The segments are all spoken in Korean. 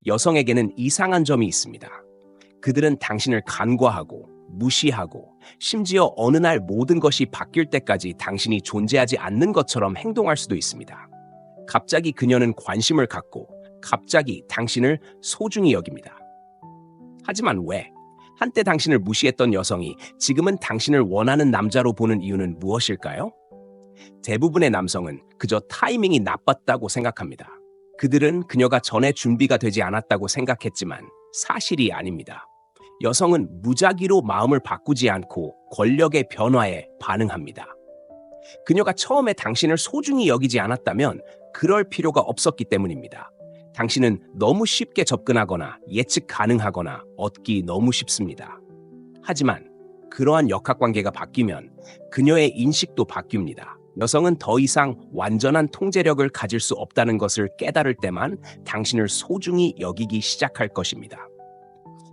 여성에게는 이상한 점이 있습니다. 그들은 당신을 간과하고 무시하고 심지어 어느 날 모든 것이 바뀔 때까지 당신이 존재하지 않는 것처럼 행동할 수도 있습니다. 갑자기 그녀는 관심을 갖고 갑자기 당신을 소중히 여깁니다. 하지만 왜? 한때 당신을 무시했던 여성이 지금은 당신을 원하는 남자로 보는 이유는 무엇일까요? 대부분의 남성은 그저 타이밍이 나빴다고 생각합니다. 그들은 그녀가 전에 준비가 되지 않았다고 생각했지만 사실이 아닙니다. 여성은 무작위로 마음을 바꾸지 않고 권력의 변화에 반응합니다. 그녀가 처음에 당신을 소중히 여기지 않았다면 그럴 필요가 없었기 때문입니다. 당신은 너무 쉽게 접근하거나 예측 가능하거나 얻기 너무 쉽습니다. 하지만 그러한 역학관계가 바뀌면 그녀의 인식도 바뀝니다. 여성은 더 이상 완전한 통제력을 가질 수 없다는 것을 깨달을 때만 당신을 소중히 여기기 시작할 것입니다.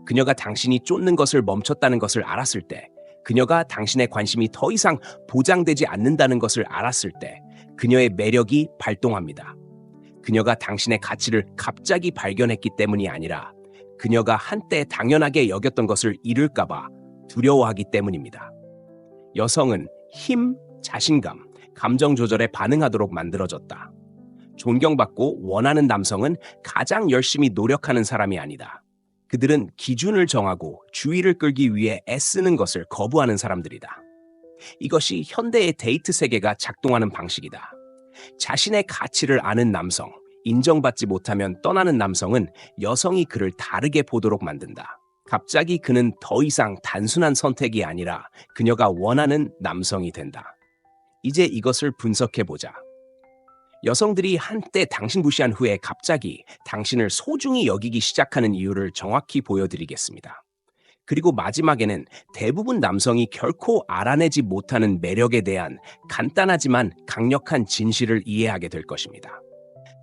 그녀가 당신이 쫓는 것을 멈췄다는 것을 알았을 때, 그녀가 당신의 관심이 더 이상 보장되지 않는다는 것을 알았을 때, 그녀의 매력이 발동합니다. 그녀가 당신의 가치를 갑자기 발견했기 때문이 아니라 그녀가 한때 당연하게 여겼던 것을 잃을까봐 두려워하기 때문입니다. 여성은 힘, 자신감, 감정 조절에 반응하도록 만들어졌다. 존경받고 원하는 남성은 가장 열심히 노력하는 사람이 아니다. 그들은 기준을 정하고 주의를 끌기 위해 애쓰는 것을 거부하는 사람들이다. 이것이 현대의 데이트 세계가 작동하는 방식이다. 자신의 가치를 아는 남성, 인정받지 못하면 떠나는 남성은 여성이 그를 다르게 보도록 만든다. 갑자기 그는 더 이상 단순한 선택이 아니라 그녀가 원하는 남성이 된다. 이제 이것을 분석해보자. 여성들이 한때 당신 무시한 후에 갑자기 당신을 소중히 여기기 시작하는 이유를 정확히 보여드리겠습니다. 그리고 마지막에는 대부분 남성이 결코 알아내지 못하는 매력에 대한 간단하지만 강력한 진실을 이해하게 될 것입니다.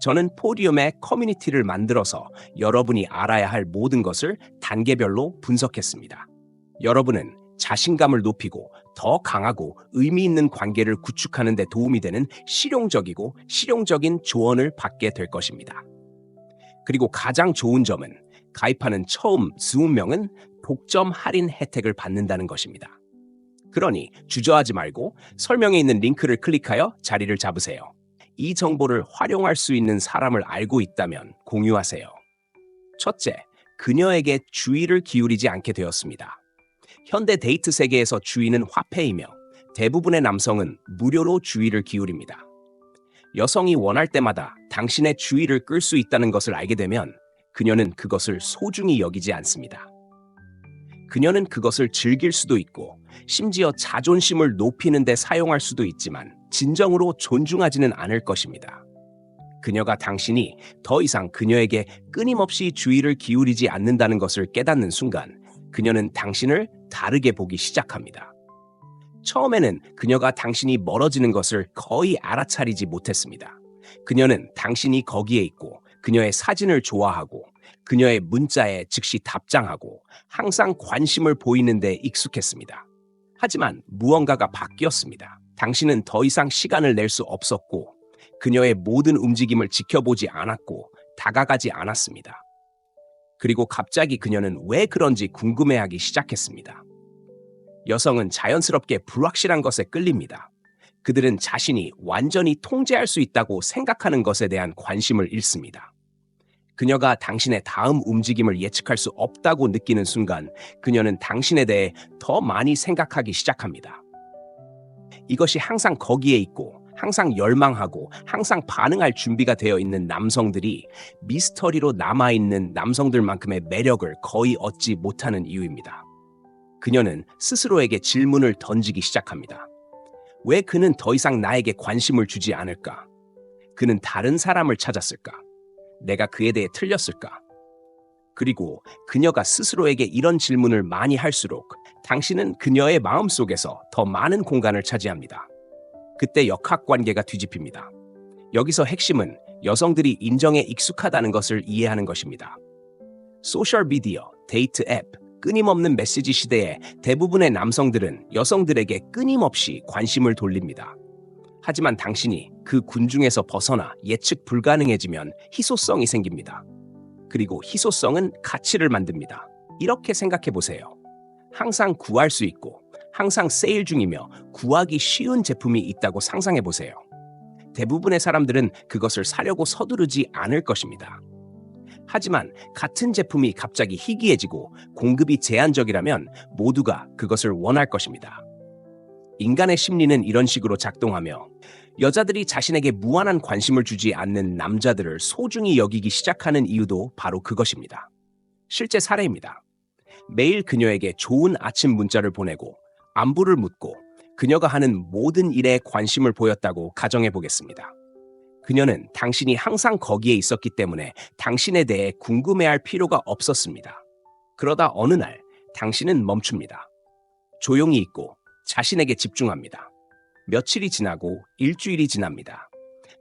저는 포디움에 커뮤니티를 만들어서 여러분이 알아야 할 모든 것을 단계별로 분석했습니다. 여러분은 자신감을 높이고 더 강하고 의미 있는 관계를 구축하는 데 도움이 되는 실용적이고 실용적인 조언을 받게 될 것입니다. 그리고 가장 좋은 점은 가입하는 처음 20명은 독점 할인 혜택을 받는다는 것입니다. 그러니 주저하지 말고 설명에 있는 링크를 클릭하여 자리를 잡으세요. 이 정보를 활용할 수 있는 사람을 알고 있다면 공유하세요. 첫째, 그녀에게 주의를 기울이지 않게 되었습니다. 현대 데이트 세계에서 주의는 화폐이며 대부분의 남성은 무료로 주의를 기울입니다. 여성이 원할 때마다 당신의 주의를 끌 수 있다는 것을 알게 되면 그녀는 그것을 소중히 여기지 않습니다. 그녀는 그것을 즐길 수도 있고 심지어 자존심을 높이는 데 사용할 수도 있지만 진정으로 존중하지는 않을 것입니다. 그녀가 당신이 더 이상 그녀에게 끊임없이 주의를 기울이지 않는다는 것을 깨닫는 순간 그녀는 당신을 다르게 보기 시작합니다. 처음에는 그녀가 당신이 멀어지는 것을 거의 알아차리지 못했습니다. 그녀는 당신이 거기에 있고 그녀의 사진을 좋아하고 그녀의 문자에 즉시 답장하고 항상 관심을 보이는 데 익숙했습니다. 하지만 무언가가 바뀌었습니다. 당신은 더 이상 시간을 낼 수 없었고 그녀의 모든 움직임을 지켜보지 않았고 다가가지 않았습니다. 그리고 갑자기 그녀는 왜 그런지 궁금해하기 시작했습니다. 여성은 자연스럽게 불확실한 것에 끌립니다. 그들은 자신이 완전히 통제할 수 있다고 생각하는 것에 대한 관심을 잃습니다. 그녀가 당신의 다음 움직임을 예측할 수 없다고 느끼는 순간 그녀는 당신에 대해 더 많이 생각하기 시작합니다. 이것이 항상 거기에 있고 항상 열망하고 항상 반응할 준비가 되어 있는 남성들이 미스터리로 남아있는 남성들만큼의 매력을 거의 얻지 못하는 이유입니다. 그녀는 스스로에게 질문을 던지기 시작합니다. 왜 그는 더 이상 나에게 관심을 주지 않을까? 그는 다른 사람을 찾았을까? 내가 그에 대해 틀렸을까? 그리고 그녀가 스스로에게 이런 질문을 많이 할수록 당신은 그녀의 마음속에서 더 많은 공간을 차지합니다. 그때 역학관계가 뒤집힙니다. 여기서 핵심은 여성들이 인정에 익숙하다는 것을 이해하는 것입니다. 소셜미디어, 데이트 앱, 끊임없는 메시지 시대에 대부분의 남성들은 여성들에게 끊임없이 관심을 돌립니다. 하지만 당신이 그 군중에서 벗어나 예측 불가능해지면 희소성이 생깁니다. 그리고 희소성은 가치를 만듭니다. 이렇게 생각해 보세요. 항상 구할 수 있고 항상 세일 중이며 구하기 쉬운 제품이 있다고 상상해 보세요. 대부분의 사람들은 그것을 사려고 서두르지 않을 것입니다. 하지만 같은 제품이 갑자기 희귀해지고 공급이 제한적이라면 모두가 그것을 원할 것입니다. 인간의 심리는 이런 식으로 작동하며 여자들이 자신에게 무한한 관심을 주지 않는 남자들을 소중히 여기기 시작하는 이유도 바로 그것입니다. 실제 사례입니다. 매일 그녀에게 좋은 아침 문자를 보내고 안부를 묻고 그녀가 하는 모든 일에 관심을 보였다고 가정해 보겠습니다. 그녀는 당신이 항상 거기에 있었기 때문에 당신에 대해 궁금해할 필요가 없었습니다. 그러다 어느 날 당신은 멈춥니다. 조용히 있고 자신에게 집중합니다. 며칠이 지나고 일주일이 지납니다.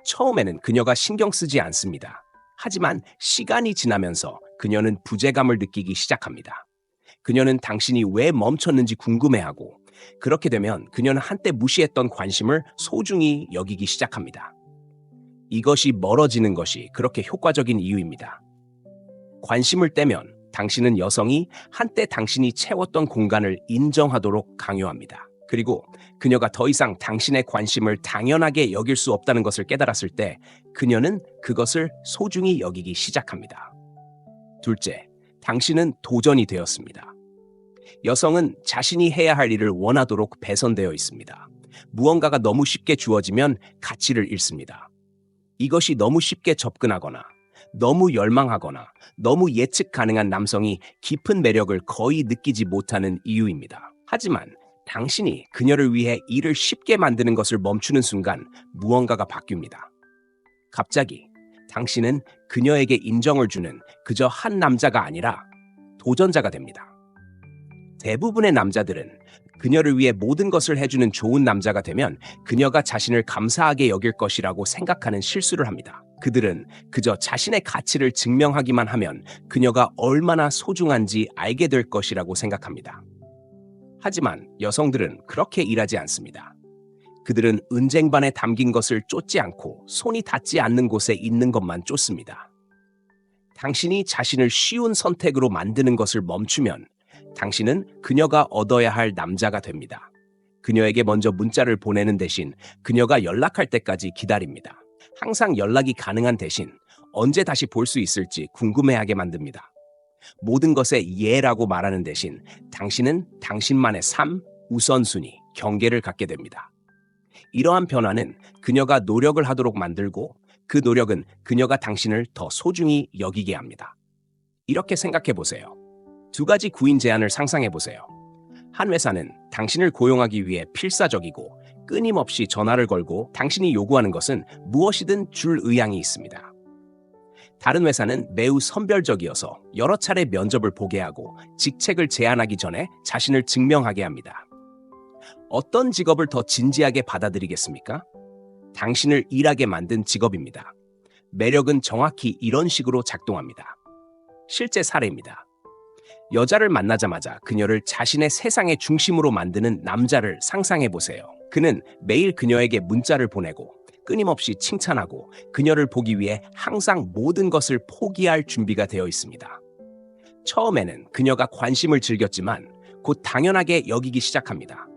처음에는 그녀가 신경 쓰지 않습니다. 하지만 시간이 지나면서 그녀는 부재감을 느끼기 시작합니다. 그녀는 당신이 왜 멈췄는지 궁금해하고 그렇게 되면 그녀는 한때 무시했던 관심을 소중히 여기기 시작합니다. 이것이 멀어지는 것이 그렇게 효과적인 이유입니다. 관심을 떼면 당신은 여성이 한때 당신이 채웠던 공간을 인정하도록 강요합니다. 그리고 그녀가 더 이상 당신의 관심을 당연하게 여길 수 없다는 것을 깨달았을 때 그녀는 그것을 소중히 여기기 시작합니다. 둘째, 당신은 도전이 되었습니다. 여성은 자신이 해야 할 일을 원하도록 배선되어 있습니다. 무언가가 너무 쉽게 주어지면 가치를 잃습니다. 이것이 너무 쉽게 접근하거나 너무 열망하거나 너무 예측 가능한 남성이 깊은 매력을 거의 느끼지 못하는 이유입니다. 하지만 당신이 그녀를 위해 일을 쉽게 만드는 것을 멈추는 순간 무언가가 바뀝니다. 갑자기 당신은 그녀에게 인정을 주는 그저 한 남자가 아니라 도전자가 됩니다. 대부분의 남자들은 그녀를 위해 모든 것을 해주는 좋은 남자가 되면 그녀가 자신을 감사하게 여길 것이라고 생각하는 실수를 합니다. 그들은 그저 자신의 가치를 증명하기만 하면 그녀가 얼마나 소중한지 알게 될 것이라고 생각합니다. 하지만 여성들은 그렇게 일하지 않습니다. 그들은 은쟁반에 담긴 것을 쫓지 않고 손이 닿지 않는 곳에 있는 것만 쫓습니다. 당신이 자신을 쉬운 선택으로 만드는 것을 멈추면 당신은 그녀가 얻어야 할 남자가 됩니다. 그녀에게 먼저 문자를 보내는 대신 그녀가 연락할 때까지 기다립니다. 항상 연락이 가능한 대신 언제 다시 볼 수 있을지 궁금해하게 만듭니다. 모든 것에 예라고 말하는 대신 당신은 당신만의 삶, 우선순위, 경계를 갖게 됩니다. 이러한 변화는 그녀가 노력을 하도록 만들고 그 노력은 그녀가 당신을 더 소중히 여기게 합니다. 이렇게 생각해 보세요. 두 가지 구인 제안을 상상해 보세요. 한 회사는 당신을 고용하기 위해 필사적이고 끊임없이 전화를 걸고 당신이 요구하는 것은 무엇이든 줄 의향이 있습니다. 다른 회사는 매우 선별적이어서 여러 차례 면접을 보게 하고 직책을 제안하기 전에 자신을 증명하게 합니다. 어떤 직업을 더 진지하게 받아들이겠습니까? 당신을 일하게 만든 직업입니다. 매력은 정확히 이런 식으로 작동합니다. 실제 사례입니다. 여자를 만나자마자 그녀를 자신의 세상의 중심으로 만드는 남자를 상상해 보세요. 그는 매일 그녀에게 문자를 보내고 끊임없이 칭찬하고 그녀를 보기 위해 항상 모든 것을 포기할 준비가 되어 있습니다. 처음에는 그녀가 관심을 즐겼지만 곧 당연하게 여기기 시작합니다.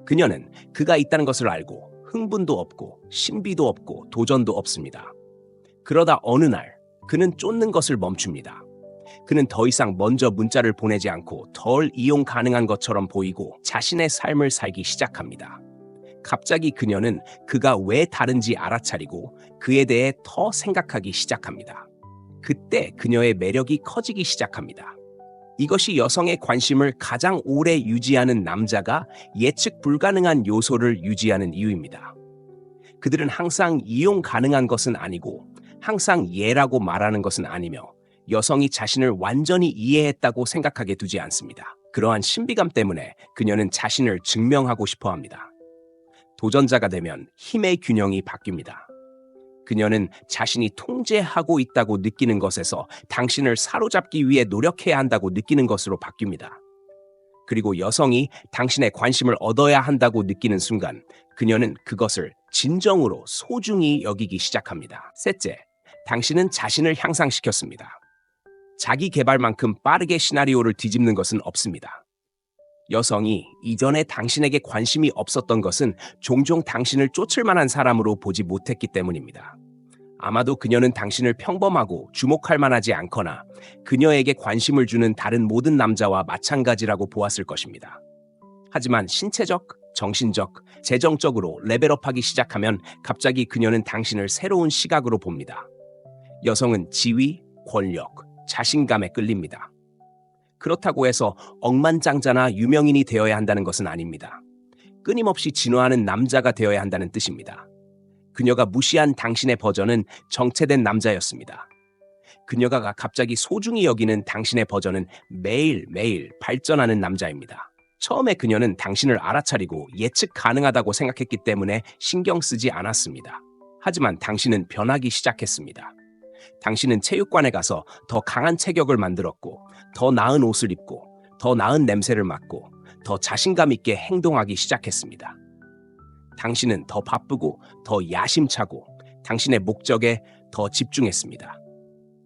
그녀는 그가 있다는 것을 알고 흥분도 없고 신비도 없고 도전도 없습니다. 그러다 어느 날 그는 쫓는 것을 멈춥니다. 그는 더 이상 먼저 문자를 보내지 않고 덜 이용 가능한 것처럼 보이고 자신의 삶을 살기 시작합니다. 갑자기 그녀는 그가 왜 다른지 알아차리고 그에 대해 더 생각하기 시작합니다. 그때 그녀의 매력이 커지기 시작합니다. 이것이 여성의 관심을 가장 오래 유지하는 남자가 예측 불가능한 요소를 유지하는 이유입니다. 그들은 항상 이용 가능한 것은 아니고 항상 예라고 말하는 것은 아니며 여성이 자신을 완전히 이해했다고 생각하게 두지 않습니다. 그러한 신비감 때문에 그녀는 자신을 증명하고 싶어 합니다. 도전자가 되면 힘의 균형이 바뀝니다. 그녀는 자신이 통제하고 있다고 느끼는 것에서 당신을 사로잡기 위해 노력해야 한다고 느끼는 것으로 바뀝니다. 그리고 여성이 당신의 관심을 얻어야 한다고 느끼는 순간 그녀는 그것을 진정으로 소중히 여기기 시작합니다. 셋째, 당신은 자신을 향상시켰습니다. 자기 개발만큼 빠르게 시나리오를 뒤집는 것은 없습니다. 여성이 이전에 당신에게 관심이 없었던 것은 종종 당신을 쫓을 만한 사람으로 보지 못했기 때문입니다. 아마도 그녀는 당신을 평범하고 주목할 만하지 않거나 그녀에게 관심을 주는 다른 모든 남자와 마찬가지라고 보았을 것입니다. 하지만 신체적, 정신적, 재정적으로 레벨업하기 시작하면 갑자기 그녀는 당신을 새로운 시각으로 봅니다. 여성은 지위, 권력, 자신감에 끌립니다. 그렇다고 해서 억만장자나 유명인이 되어야 한다는 것은 아닙니다. 끊임없이 진화하는 남자가 되어야 한다는 뜻입니다. 그녀가 무시한 당신의 버전은 정체된 남자였습니다. 그녀가 갑자기 소중히 여기는 당신의 버전은 매일매일 발전하는 남자입니다. 처음에 그녀는 당신을 알아차리고 예측 가능하다고 생각했기 때문에 신경 쓰지 않았습니다. 하지만 당신은 변하기 시작했습니다. 당신은 체육관에 가서 더 강한 체격을 만들었고, 더 나은 옷을 입고, 더 나은 냄새를 맡고, 더 자신감 있게 행동하기 시작했습니다. 당신은 더 바쁘고, 더 야심차고, 당신의 목적에 더 집중했습니다.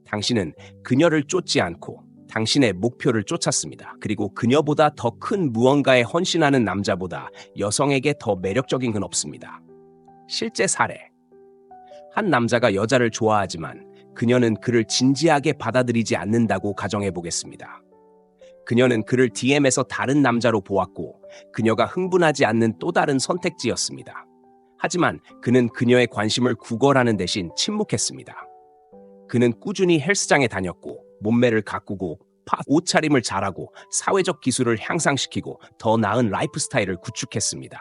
당신은 그녀를 쫓지 않고 당신의 목표를 쫓았습니다. 그리고 그녀보다 더 큰 무언가에 헌신하는 남자보다 여성에게 더 매력적인 건 없습니다. 실제 사례. 한 남자가 여자를 좋아하지만 그녀는 그를 진지하게 받아들이지 않는다고 가정해 보겠습니다. 그녀는 그를 DM에서 다른 남자로 보았고 그녀가 흥분하지 않는 또 다른 선택지였습니다. 하지만 그는 그녀의 관심을 구걸하는 대신 침묵했습니다. 그는 꾸준히 헬스장에 다녔고 몸매를 가꾸고 옷차림을 잘하고 사회적 기술을 향상시키고 더 나은 라이프 스타일을 구축했습니다.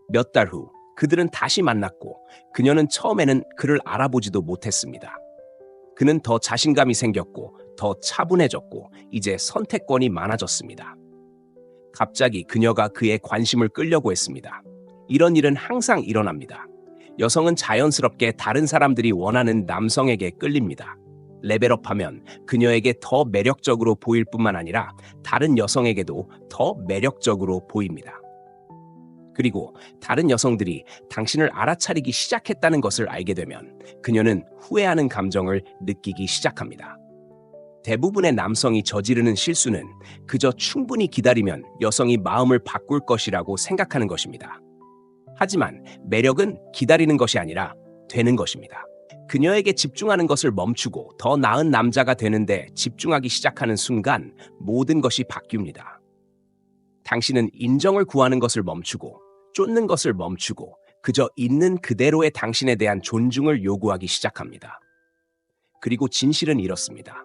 몇 달 후 그들은 다시 만났고 그녀는 처음에는 그를 알아보지도 못했습니다. 그는 더 자신감이 생겼고 더 차분해졌고 이제 선택권이 많아졌습니다. 갑자기 그녀가 그의 관심을 끌려고 했습니다. 이런 일은 항상 일어납니다. 여성은 자연스럽게 다른 사람들이 원하는 남성에게 끌립니다. 레벨업하면 그녀에게 더 매력적으로 보일 뿐만 아니라 다른 여성에게도 더 매력적으로 보입니다. 그리고 다른 여성들이 당신을 알아차리기 시작했다는 것을 알게 되면 그녀는 후회하는 감정을 느끼기 시작합니다. 대부분의 남성이 저지르는 실수는 그저 충분히 기다리면 여성이 마음을 바꿀 것이라고 생각하는 것입니다. 하지만 매력은 기다리는 것이 아니라 되는 것입니다. 그녀에게 집중하는 것을 멈추고 더 나은 남자가 되는데 집중하기 시작하는 순간 모든 것이 바뀝니다. 당신은 인정을 구하는 것을 멈추고 쫓는 것을 멈추고 그저 있는 그대로의 당신에 대한 존중을 요구하기 시작합니다. 그리고 진실은 이렇습니다.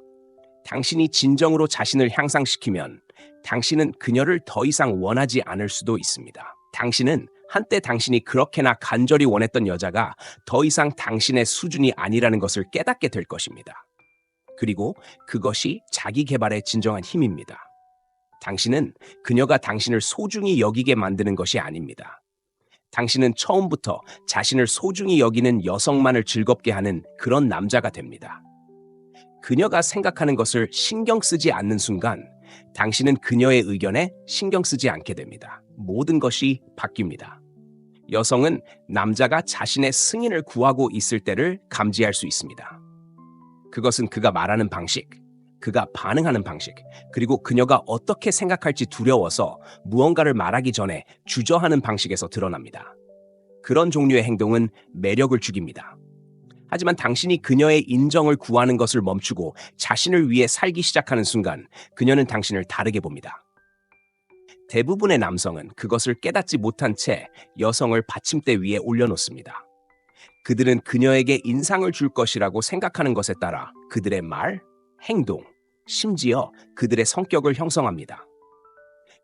당신이 진정으로 자신을 향상시키면 당신은 그녀를 더 이상 원하지 않을 수도 있습니다. 당신은 한때 당신이 그렇게나 간절히 원했던 여자가 더 이상 당신의 수준이 아니라는 것을 깨닫게 될 것입니다. 그리고 그것이 자기 개발의 진정한 힘입니다. 당신은 그녀가 당신을 소중히 여기게 만드는 것이 아닙니다. 당신은 처음부터 자신을 소중히 여기는 여성만을 즐겁게 하는 그런 남자가 됩니다. 그녀가 생각하는 것을 신경 쓰지 않는 순간 당신은 그녀의 의견에 신경 쓰지 않게 됩니다. 모든 것이 바뀝니다. 여성은 남자가 자신의 승인을 구하고 있을 때를 감지할 수 있습니다. 그것은 그가 말하는 방식, 그가 반응하는 방식, 그리고 그녀가 어떻게 생각할지 두려워서 무언가를 말하기 전에 주저하는 방식에서 드러납니다. 그런 종류의 행동은 매력을 죽입니다. 하지만 당신이 그녀의 인정을 구하는 것을 멈추고 자신을 위해 살기 시작하는 순간 그녀는 당신을 다르게 봅니다. 대부분의 남성은 그것을 깨닫지 못한 채 여성을 받침대 위에 올려놓습니다. 그들은 그녀에게 인상을 줄 것이라고 생각하는 것에 따라 그들의 말, 행동, 심지어 그들의 성격을 형성합니다.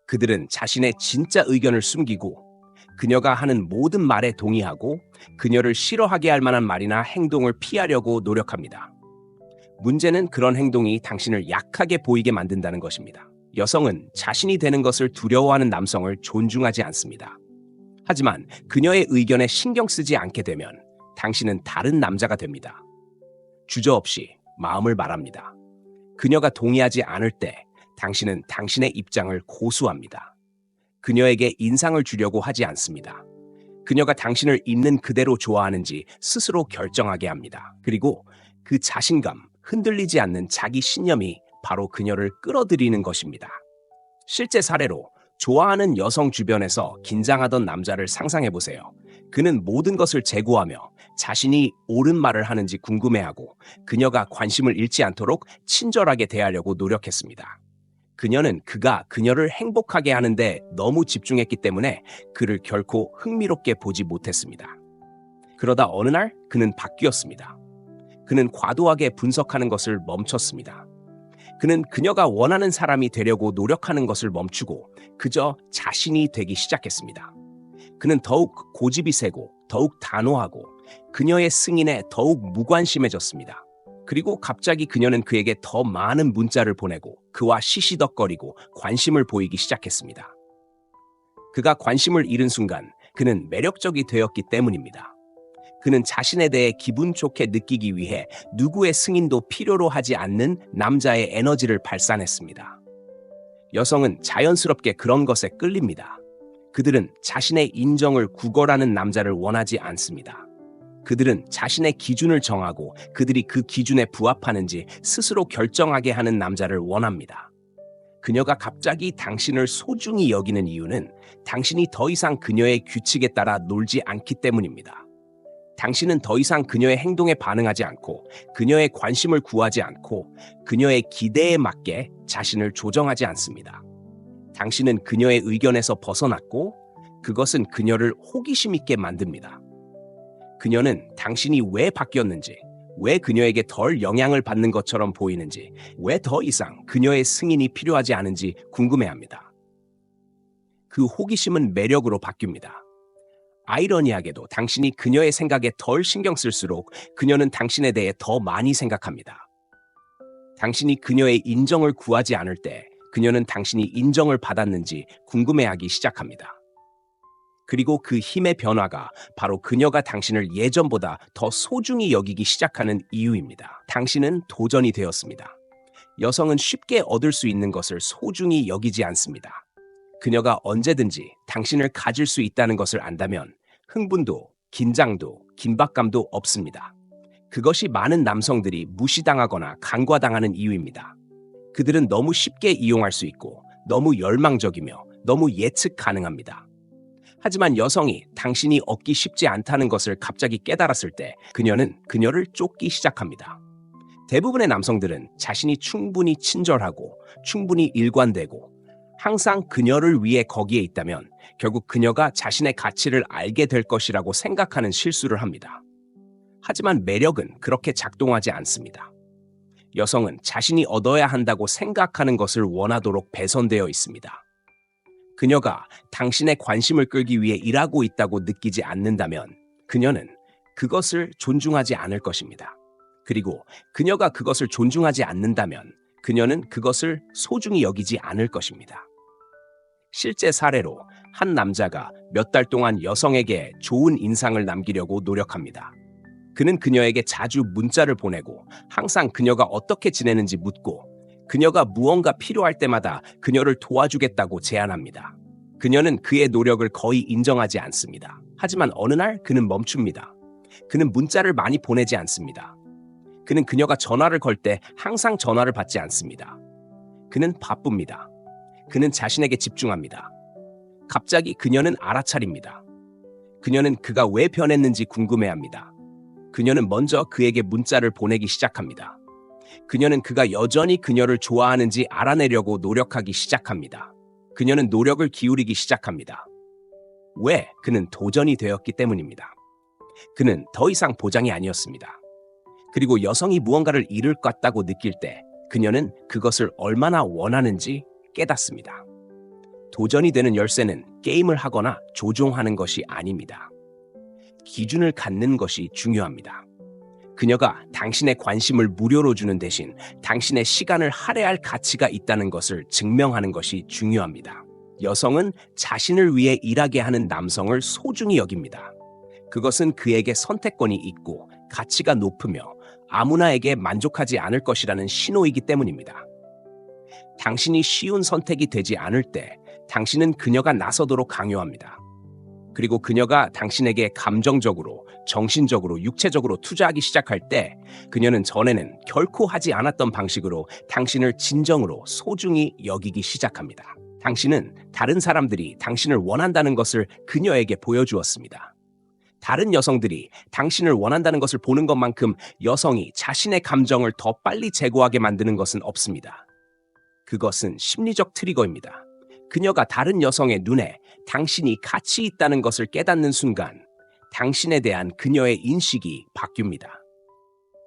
그들은 자신의 진짜 의견을 숨기고 그녀가 하는 모든 말에 동의하고 그녀를 싫어하게 할 만한 말이나 행동을 피하려고 노력합니다. 문제는 그런 행동이 당신을 약하게 보이게 만든다는 것입니다. 여성은 자신이 되는 것을 두려워하는 남성을 존중하지 않습니다. 하지만 그녀의 의견에 신경 쓰지 않게 되면 당신은 다른 남자가 됩니다. 주저없이 마음을 말합니다. 그녀가 동의하지 않을 때 당신은 당신의 입장을 고수합니다. 그녀에게 인상을 주려고 하지 않습니다. 그녀가 당신을 있는 그대로 좋아하는지 스스로 결정하게 합니다. 그리고 그 자신감, 흔들리지 않는 자기 신념이 바로 그녀를 끌어들이는 것입니다. 실제 사례로 좋아하는 여성 주변에서 긴장하던 남자를 상상해 보세요. 그는 모든 것을 재고하며 자신이 옳은 말을 하는지 궁금해하고 그녀가 관심을 잃지 않도록 친절하게 대하려고 노력했습니다. 그녀는 그가 그녀를 행복하게 하는데 너무 집중했기 때문에 그를 결코 흥미롭게 보지 못했습니다. 그러다 어느 날 그는 바뀌었습니다. 그는 과도하게 분석하는 것을 멈췄습니다. 그는 그녀가 원하는 사람이 되려고 노력하는 것을 멈추고 그저 자신이 되기 시작했습니다. 그는 더욱 고집이 세고 더욱 단호하고 그녀의 승인에 더욱 무관심해졌습니다. 그리고 갑자기 그녀는 그에게 더 많은 문자를 보내고 그와 시시덕거리고 관심을 보이기 시작했습니다. 그가 관심을 잃은 순간 그는 매력적이 되었기 때문입니다. 그는 자신에 대해 기분 좋게 느끼기 위해 누구의 승인도 필요로 하지 않는 남자의 에너지를 발산했습니다. 여성은 자연스럽게 그런 것에 끌립니다. 그들은 자신의 인정을 구걸하는 남자를 원하지 않습니다. 그들은 자신의 기준을 정하고 그들이 그 기준에 부합하는지 스스로 결정하게 하는 남자를 원합니다. 그녀가 갑자기 당신을 소중히 여기는 이유는 당신이 더 이상 그녀의 규칙에 따라 놀지 않기 때문입니다. 당신은 더 이상 그녀의 행동에 반응하지 않고 그녀의 관심을 구하지 않고 그녀의 기대에 맞게 자신을 조정하지 않습니다. 당신은 그녀의 의견에서 벗어났고 그것은 그녀를 호기심 있게 만듭니다. 그녀는 당신이 왜 바뀌었는지, 왜 그녀에게 덜 영향을 받는 것처럼 보이는지, 왜 더 이상 그녀의 승인이 필요하지 않은지 궁금해합니다. 그 호기심은 매력으로 바뀝니다. 아이러니하게도 당신이 그녀의 생각에 덜 신경 쓸수록 그녀는 당신에 대해 더 많이 생각합니다. 당신이 그녀의 인정을 구하지 않을 때 그녀는 당신이 인정을 받았는지 궁금해하기 시작합니다. 그리고 그 힘의 변화가 바로 그녀가 당신을 예전보다 더 소중히 여기기 시작하는 이유입니다. 당신은 도전이 되었습니다. 여성은 쉽게 얻을 수 있는 것을 소중히 여기지 않습니다. 그녀가 언제든지 당신을 가질 수 있다는 것을 안다면 흥분도, 긴장도, 긴박감도 없습니다. 그것이 많은 남성들이 무시당하거나 간과당하는 이유입니다. 그들은 너무 쉽게 이용할 수 있고 너무 열망적이며 너무 예측 가능합니다. 하지만 여성이 당신이 얻기 쉽지 않다는 것을 갑자기 깨달았을 때 그녀는 그녀를 쫓기 시작합니다. 대부분의 남성들은 자신이 충분히 친절하고 충분히 일관되고 항상 그녀를 위해 거기에 있다면 결국 그녀가 자신의 가치를 알게 될 것이라고 생각하는 실수를 합니다. 하지만 매력은 그렇게 작동하지 않습니다. 여성은 자신이 얻어야 한다고 생각하는 것을 원하도록 배선되어 있습니다. 그녀가 당신의 관심을 끌기 위해 일하고 있다고 느끼지 않는다면 그녀는 그것을 존중하지 않을 것입니다. 그리고 그녀가 그것을 존중하지 않는다면 그녀는 그것을 소중히 여기지 않을 것입니다. 실제 사례로 한 남자가 몇 달 동안 여성에게 좋은 인상을 남기려고 노력합니다. 그는 그녀에게 자주 문자를 보내고 항상 그녀가 어떻게 지내는지 묻고 그녀가 무언가 필요할 때마다 그녀를 도와주겠다고 제안합니다. 그녀는 그의 노력을 거의 인정하지 않습니다. 하지만 어느 날 그는 멈춥니다. 그는 문자를 많이 보내지 않습니다. 그는 그녀가 전화를 걸 때 항상 전화를 받지 않습니다. 그는 바쁩니다. 그는 자신에게 집중합니다. 갑자기 그녀는 알아차립니다. 그녀는 그가 왜 변했는지 궁금해합니다. 그녀는 먼저 그에게 문자를 보내기 시작합니다. 그녀는 그가 여전히 그녀를 좋아하는지 알아내려고 노력하기 시작합니다. 그녀는 노력을 기울이기 시작합니다. 왜? 그는 도전이 되었기 때문입니다. 그는 더 이상 보장이 아니었습니다. 그리고 여성이 무언가를 잃을 것 같다고 느낄 때 그녀는 그것을 얼마나 원하는지 깨닫습니다. 도전이 되는 열쇠는 게임을 하거나 조종하는 것이 아닙니다. 기준을 갖는 것이 중요합니다. 그녀가 당신의 관심을 무료로 주는 대신 당신의 시간을 할애할 가치가 있다는 것을 증명하는 것이 중요합니다. 여성은 자신을 위해 일하게 하는 남성을 소중히 여깁니다. 그것은 그에게 선택권이 있고 가치가 높으며 아무나에게 만족하지 않을 것이라는 신호이기 때문입니다. 당신이 쉬운 선택이 되지 않을 때 당신은 그녀가 나서도록 강요합니다. 그리고 그녀가 당신에게 감정적으로, 정신적으로, 육체적으로 투자하기 시작할 때 그녀는 전에는 결코 하지 않았던 방식으로 당신을 진정으로 소중히 여기기 시작합니다. 당신은 다른 사람들이 당신을 원한다는 것을 그녀에게 보여주었습니다. 다른 여성들이 당신을 원한다는 것을 보는 것만큼 여성이 자신의 감정을 더 빨리 제고하게 만드는 것은 없습니다. 그것은 심리적 트리거입니다. 그녀가 다른 여성의 눈에 당신이 가치 있다는 것을 깨닫는 순간 당신에 대한 그녀의 인식이 바뀝니다.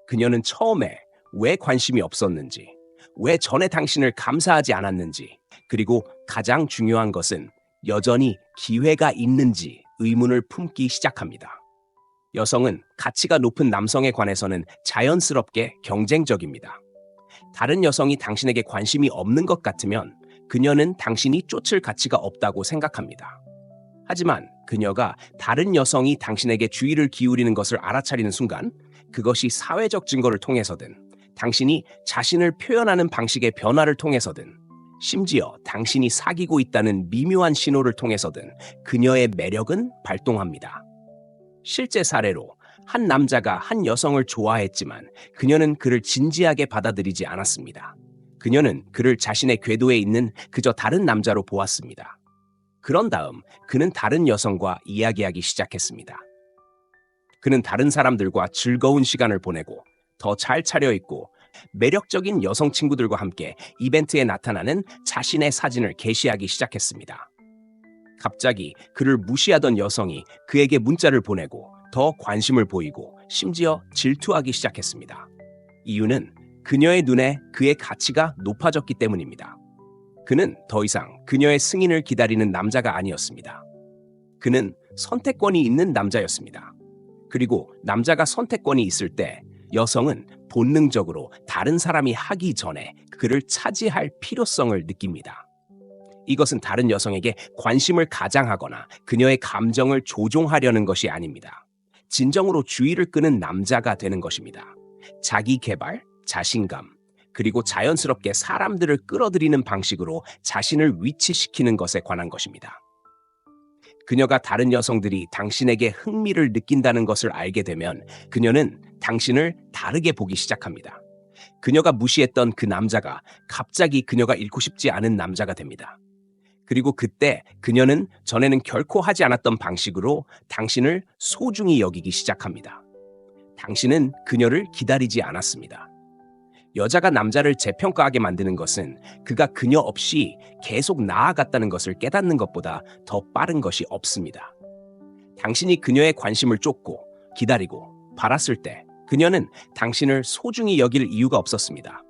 그녀는 처음에 왜 관심이 없었는지, 왜 전에 당신을 감사하지 않았는지, 그리고 가장 중요한 것은 여전히 기회가 있는지 의문을 품기 시작합니다. 여성은 가치가 높은 남성에 관해서는 자연스럽게 경쟁적입니다. 다른 여성이 당신에게 관심이 없는 것 같으면 그녀는 당신이 쫓을 가치가 없다고 생각합니다. 하지만 그녀가 다른 여성이 당신에게 주의를 기울이는 것을 알아차리는 순간 그것이 사회적 증거를 통해서든 당신이 자신을 표현하는 방식의 변화를 통해서든 심지어 당신이 사귀고 있다는 미묘한 신호를 통해서든 그녀의 매력은 발동합니다. 실제 사례로 한 남자가 한 여성을 좋아했지만 그녀는 그를 진지하게 받아들이지 않았습니다. 그녀는 그를 자신의 궤도에 있는 그저 다른 남자로 보았습니다. 그런 다음 그는 다른 여성과 이야기하기 시작했습니다. 그는 다른 사람들과 즐거운 시간을 보내고 더 잘 차려입고 매력적인 여성 친구들과 함께 이벤트에 나타나는 자신의 사진을 게시하기 시작했습니다. 갑자기 그를 무시하던 여성이 그에게 문자를 보내고 더 관심을 보이고 심지어 질투하기 시작했습니다. 이유는 그녀의 눈에 그의 가치가 높아졌기 때문입니다. 그는 더 이상 그녀의 승인을 기다리는 남자가 아니었습니다. 그는 선택권이 있는 남자였습니다. 그리고 남자가 선택권이 있을 때 여성은 본능적으로 다른 사람이 하기 전에 그를 차지할 필요성을 느낍니다. 이것은 다른 여성에게 관심을 가장하거나 그녀의 감정을 조종하려는 것이 아닙니다. 진정으로 주의를 끄는 남자가 되는 것입니다. 자기 개발, 자신감, 그리고 자연스럽게 사람들을 끌어들이는 방식으로 자신을 위치시키는 것에 관한 것입니다. 그녀가 다른 여성들이 당신에게 흥미를 느낀다는 것을 알게 되면 그녀는 당신을 다르게 보기 시작합니다. 그녀가 무시했던 그 남자가 갑자기 그녀가 잃고 싶지 않은 남자가 됩니다. 그리고 그때 그녀는 전에는 결코 하지 않았던 방식으로 당신을 소중히 여기기 시작합니다. 당신은 그녀를 기다리지 않았습니다. 여자가 남자를 재평가하게 만드는 것은 그가 그녀 없이 계속 나아갔다는 것을 깨닫는 것보다 더 빠른 것이 없습니다. 당신이 그녀의 관심을 쫓고 기다리고 바랐을 때 그녀는 당신을 소중히 여길 이유가 없었습니다.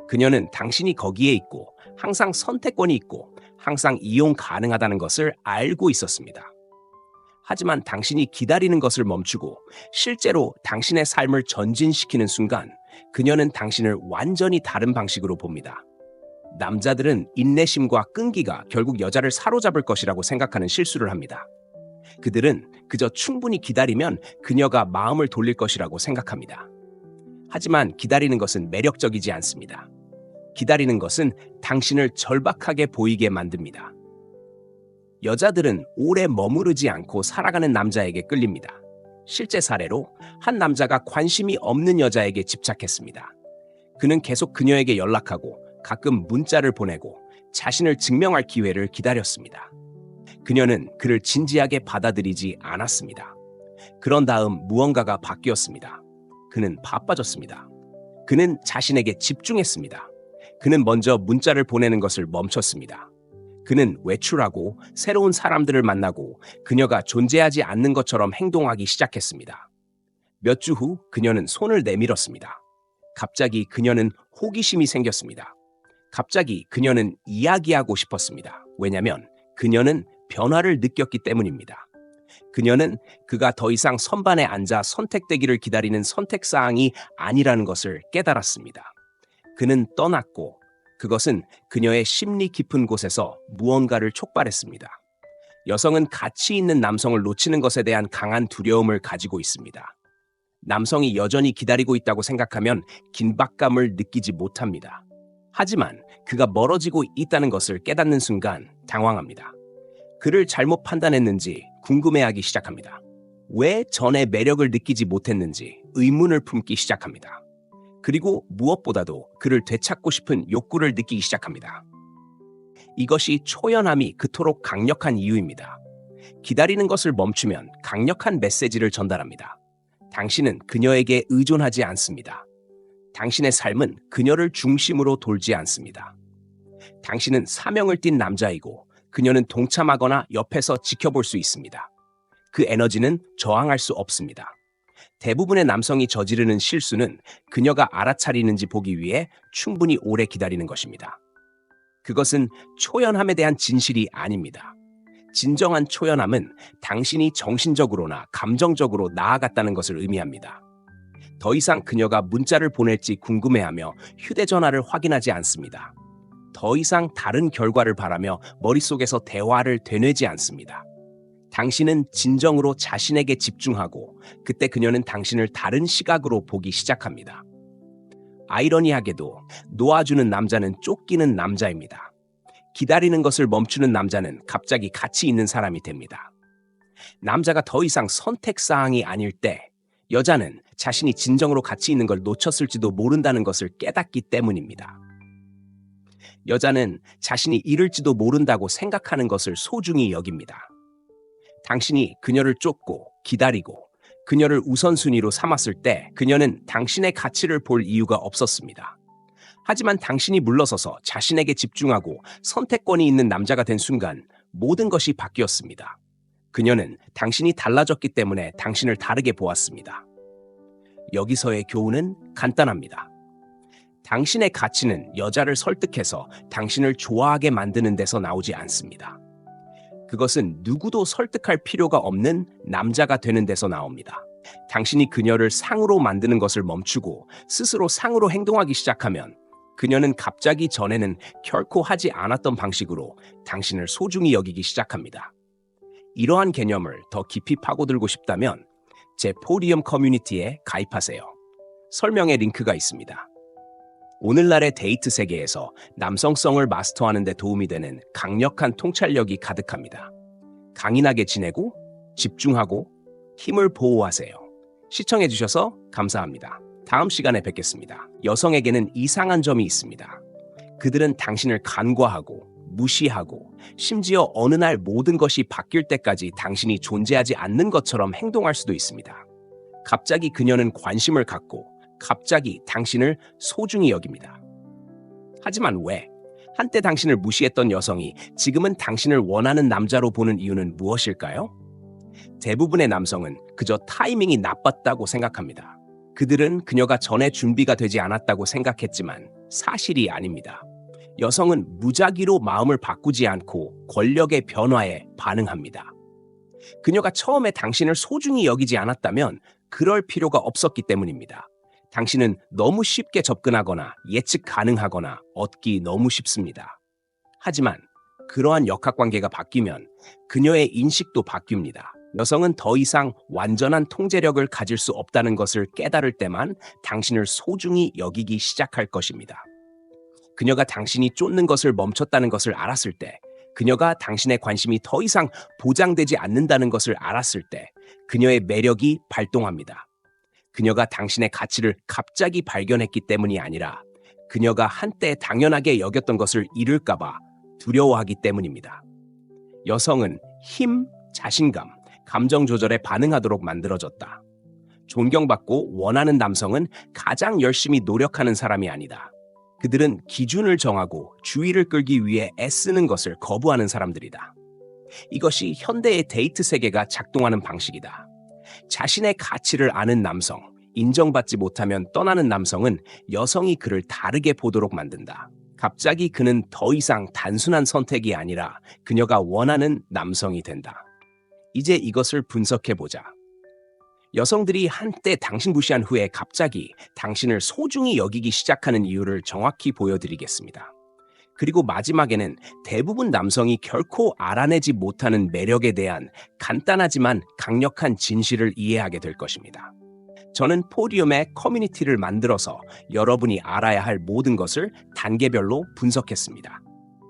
그녀는 당신이 거기에 있고 항상 선택권이 있고 항상 이용 가능하다는 것을 알고 있었습니다. 하지만 당신이 기다리는 것을 멈추고 실제로 당신의 삶을 전진시키는 순간 그녀는 당신을 완전히 다른 방식으로 봅니다. 남자들은 인내심과 끈기가 결국 여자를 사로잡을 것이라고 생각하는 실수를 합니다. 그들은 그저 충분히 기다리면 그녀가 마음을 돌릴 것이라고 생각합니다. 하지만 기다리는 것은 매력적이지 않습니다. 기다리는 것은 당신을 절박하게 보이게 만듭니다. 여자들은 오래 머무르지 않고 살아가는 남자에게 끌립니다. 실제 사례로 한 남자가 관심이 없는 여자에게 집착했습니다. 그는 계속 그녀에게 연락하고 가끔 문자를 보내고 자신을 증명할 기회를 기다렸습니다. 그녀는 그를 진지하게 받아들이지 않았습니다. 그런 다음 무언가가 바뀌었습니다. 그는 바빠졌습니다. 그는 자신에게 집중했습니다. 그는 먼저 문자를 보내는 것을 멈췄습니다. 그는 외출하고 새로운 사람들을 만나고 그녀가 존재하지 않는 것처럼 행동하기 시작했습니다. 몇 주 후 그녀는 손을 내밀었습니다. 갑자기 그녀는 호기심이 생겼습니다. 갑자기 그녀는 이야기하고 싶었습니다. 왜냐하면 그녀는 변화를 느꼈기 때문입니다. 그녀는 그가 더 이상 선반에 앉아 선택되기를 기다리는 선택사항이 아니라는 것을 깨달았습니다. 그는 떠났고 그것은 그녀의 심리 깊은 곳에서 무언가를 촉발했습니다. 여성은 가치 있는 남성을 놓치는 것에 대한 강한 두려움을 가지고 있습니다. 남성이 여전히 기다리고 있다고 생각하면 긴박감을 느끼지 못합니다. 하지만 그가 멀어지고 있다는 것을 깨닫는 순간 당황합니다. 그를 잘못 판단했는지 궁금해하기 시작합니다. 왜 전에 매력을 느끼지 못했는지 의문을 품기 시작합니다. 그리고 무엇보다도 그를 되찾고 싶은 욕구를 느끼기 시작합니다. 이것이 초연함이 그토록 강력한 이유입니다. 기다리는 것을 멈추면 강력한 메시지를 전달합니다. 당신은 그녀에게 의존하지 않습니다. 당신의 삶은 그녀를 중심으로 돌지 않습니다. 당신은 사명을 띤 남자이고 그녀는 동참하거나 옆에서 지켜볼 수 있습니다. 그 에너지는 저항할 수 없습니다. 대부분의 남성이 저지르는 실수는 그녀가 알아차리는지 보기 위해 충분히 오래 기다리는 것입니다. 그것은 초연함에 대한 진실이 아닙니다. 진정한 초연함은 당신이 정신적으로나 감정적으로 나아갔다는 것을 의미합니다. 더 이상 그녀가 문자를 보낼지 궁금해하며 휴대전화를 확인하지 않습니다. 더 이상 다른 결과를 바라며 머릿속에서 대화를 되뇌지 않습니다. 당신은 진정으로 자신에게 집중하고 그때 그녀는 당신을 다른 시각으로 보기 시작합니다. 아이러니하게도 놓아주는 남자는 쫓기는 남자입니다. 기다리는 것을 멈추는 남자는 갑자기 가치 있는 사람이 됩니다. 남자가 더 이상 선택사항이 아닐 때 여자는 자신이 진정으로 가치 있는 걸 놓쳤을지도 모른다는 것을 깨닫기 때문입니다. 여자는 자신이 잃을지도 모른다고 생각하는 것을 소중히 여깁니다. 당신이 그녀를 쫓고 기다리고 그녀를 우선순위로 삼았을 때 그녀는 당신의 가치를 볼 이유가 없었습니다. 하지만 당신이 물러서서 자신에게 집중하고 선택권이 있는 남자가 된 순간 모든 것이 바뀌었습니다. 그녀는 당신이 달라졌기 때문에 당신을 다르게 보았습니다. 여기서의 교훈은 간단합니다. 당신의 가치는 여자를 설득해서 당신을 좋아하게 만드는 데서 나오지 않습니다. 그것은 누구도 설득할 필요가 없는 남자가 되는 데서 나옵니다. 당신이 그녀를 상으로 만드는 것을 멈추고 스스로 상으로 행동하기 시작하면 그녀는 갑자기 전에는 결코 하지 않았던 방식으로 당신을 소중히 여기기 시작합니다. 이러한 개념을 더 깊이 파고들고 싶다면 제 포디움 커뮤니티에 가입하세요. 설명에 링크가 있습니다. 오늘날의 데이트 세계에서 남성성을 마스터하는 데 도움이 되는 강력한 통찰력이 가득합니다. 강인하게 지내고 집중하고 힘을 보호하세요. 시청해주셔서 감사합니다. 다음 시간에 뵙겠습니다. 여성에게는 이상한 점이 있습니다. 그들은 당신을 간과하고 무시하고 심지어 어느 날 모든 것이 바뀔 때까지 당신이 존재하지 않는 것처럼 행동할 수도 있습니다. 갑자기 그녀는 관심을 갖고 갑자기 당신을 소중히 여깁니다. 하지만 왜? 한때 당신을 무시했던 여성이 지금은 당신을 원하는 남자로 보는 이유는 무엇일까요? 대부분의 남성은 그저 타이밍이 나빴다고 생각합니다. 그들은 그녀가 전에 준비가 되지 않았다고 생각했지만 사실이 아닙니다. 여성은 무작위로 마음을 바꾸지 않고 권력의 변화에 반응합니다. 그녀가 처음에 당신을 소중히 여기지 않았다면 그럴 필요가 없었기 때문입니다. 당신은 너무 쉽게 접근하거나 예측 가능하거나 얻기 너무 쉽습니다. 하지만 그러한 역학관계가 바뀌면 그녀의 인식도 바뀝니다. 여성은 더 이상 완전한 통제력을 가질 수 없다는 것을 깨달을 때만 당신을 소중히 여기기 시작할 것입니다. 그녀가 당신이 쫓는 것을 멈췄다는 것을 알았을 때, 그녀가 당신의 관심이 더 이상 보장되지 않는다는 것을 알았을 때, 그녀의 매력이 발동합니다. 그녀가 당신의 가치를 갑자기 발견했기 때문이 아니라 그녀가 한때 당연하게 여겼던 것을 잃을까봐 두려워하기 때문입니다. 여성은 힘, 자신감, 감정 조절에 반응하도록 만들어졌다. 존경받고 원하는 남성은 가장 열심히 노력하는 사람이 아니다. 그들은 기준을 정하고 주의를 끌기 위해 애쓰는 것을 거부하는 사람들이다. 이것이 현대의 데이트 세계가 작동하는 방식이다. 자신의 가치를 아는 남성, 인정받지 못하면 떠나는 남성은 여성이 그를 다르게 보도록 만든다. 갑자기 그는 더 이상 단순한 선택이 아니라 그녀가 원하는 남성이 된다. 이제 이것을 분석해보자. 여성들이 한때 당신 무시한 후에 갑자기 당신을 소중히 여기기 시작하는 이유를 정확히 보여드리겠습니다. 그리고 마지막에는 대부분 남성이 결코 알아내지 못하는 매력에 대한 간단하지만 강력한 진실을 이해하게 될 것입니다. 저는 포디움에 커뮤니티를 만들어서 여러분이 알아야 할 모든 것을 단계별로 분석했습니다.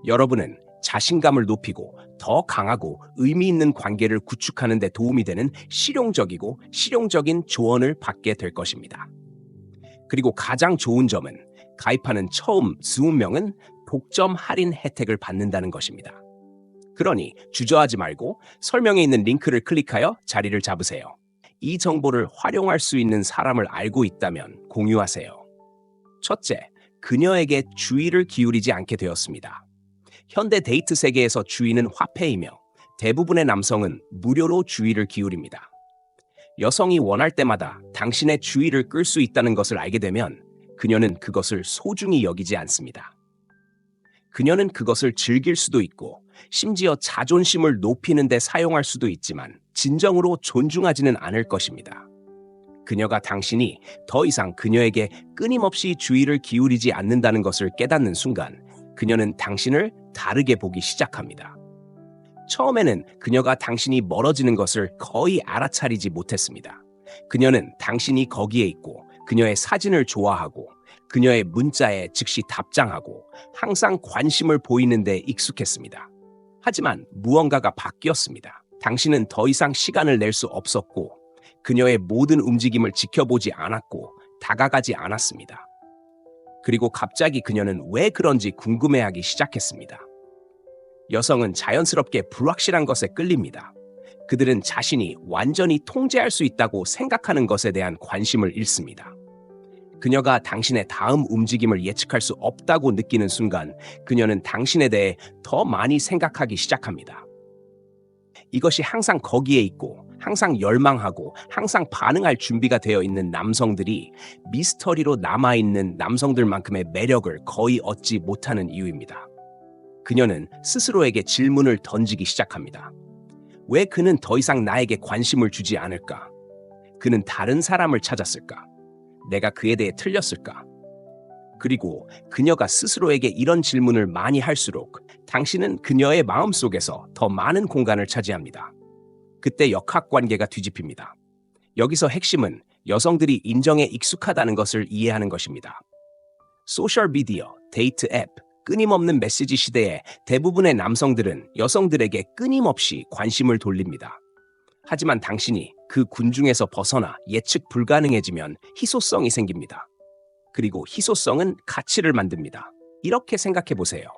여러분은 자신감을 높이고 더 강하고 의미 있는 관계를 구축하는 데 도움이 되는 실용적이고 실용적인 조언을 받게 될 것입니다. 그리고 가장 좋은 점은 가입하는 처음 20명은 독점 할인 혜택을 받는다는 것입니다. 그러니 주저하지 말고 설명에 있는 링크를 클릭하여 자리를 잡으세요. 이 정보를 활용할 수 있는 사람을 알고 있다면 공유하세요. 첫째, 그녀에게 주의를 기울이지 않게 되었습니다. 현대 데이트 세계에서 주의는 화폐이며 대부분의 남성은 무료로 주의를 기울입니다. 여성이 원할 때마다 당신의 주의를 끌 수 있다는 것을 알게 되면 그녀는 그것을 소중히 여기지 않습니다. 그녀는 그것을 즐길 수도 있고 심지어 자존심을 높이는 데 사용할 수도 있지만 진정으로 존중하지는 않을 것입니다. 그녀가 당신이 더 이상 그녀에게 끊임없이 주의를 기울이지 않는다는 것을 깨닫는 순간 그녀는 당신을 다르게 보기 시작합니다. 처음에는 그녀가 당신이 멀어지는 것을 거의 알아차리지 못했습니다. 그녀는 당신이 거기에 있고 그녀의 사진을 좋아하고 그녀의 문자에 즉시 답장하고 항상 관심을 보이는 데 익숙했습니다. 하지만 무언가가 바뀌었습니다. 당신은 더 이상 시간을 낼 수 없었고 그녀의 모든 움직임을 지켜보지 않았고 다가가지 않았습니다. 그리고 갑자기 그녀는 왜 그런지 궁금해하기 시작했습니다. 여성은 자연스럽게 불확실한 것에 끌립니다. 그들은 자신이 완전히 통제할 수 있다고 생각하는 것에 대한 관심을 잃습니다. 그녀가 당신의 다음 움직임을 예측할 수 없다고 느끼는 순간 그녀는 당신에 대해 더 많이 생각하기 시작합니다. 이것이 항상 거기에 있고 항상 열망하고 항상 반응할 준비가 되어 있는 남성들이 미스터리로 남아있는 남성들만큼의 매력을 거의 얻지 못하는 이유입니다. 그녀는 스스로에게 질문을 던지기 시작합니다. 왜 그는 더 이상 나에게 관심을 주지 않을까? 그는 다른 사람을 찾았을까? 내가 그에 대해 틀렸을까? 그리고 그녀가 스스로에게 이런 질문을 많이 할수록 당신은 그녀의 마음속에서 더 많은 공간을 차지합니다. 그때 역학관계가 뒤집힙니다. 여기서 핵심은 여성들이 인정에 익숙하다는 것을 이해하는 것입니다. 소셜미디어, 데이트 앱, 끊임없는 메시지 시대에 대부분의 남성들은 여성들에게 끊임없이 관심을 돌립니다. 하지만 당신이 그 군중에서 벗어나 예측 불가능해지면 희소성이 생깁니다. 그리고 희소성은 가치를 만듭니다. 이렇게 생각해 보세요.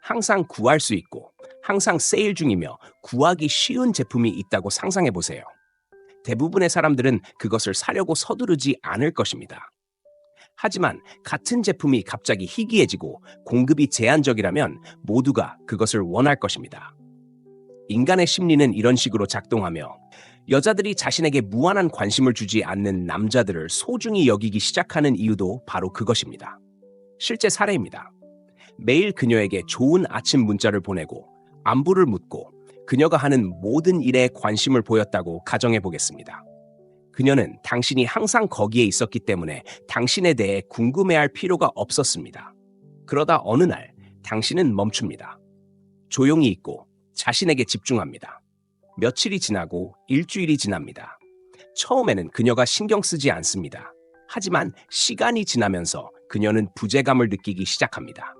항상 구할 수 있고 항상 세일 중이며 구하기 쉬운 제품이 있다고 상상해 보세요. 대부분의 사람들은 그것을 사려고 서두르지 않을 것입니다. 하지만 같은 제품이 갑자기 희귀해지고 공급이 제한적이라면 모두가 그것을 원할 것입니다. 인간의 심리는 이런 식으로 작동하며 여자들이 자신에게 무한한 관심을 주지 않는 남자들을 소중히 여기기 시작하는 이유도 바로 그것입니다. 실제 사례입니다. 매일 그녀에게 좋은 아침 문자를 보내고 안부를 묻고 그녀가 하는 모든 일에 관심을 보였다고 가정해 보겠습니다. 그녀는 당신이 항상 거기에 있었기 때문에 당신에 대해 궁금해할 필요가 없었습니다. 그러다 어느 날 당신은 멈춥니다. 조용히 있고 자신에게 집중합니다. 며칠이 지나고 일주일이 지납니다. 처음에는 그녀가 신경 쓰지 않습니다. 하지만 시간이 지나면서 그녀는 부재감을 느끼기 시작합니다.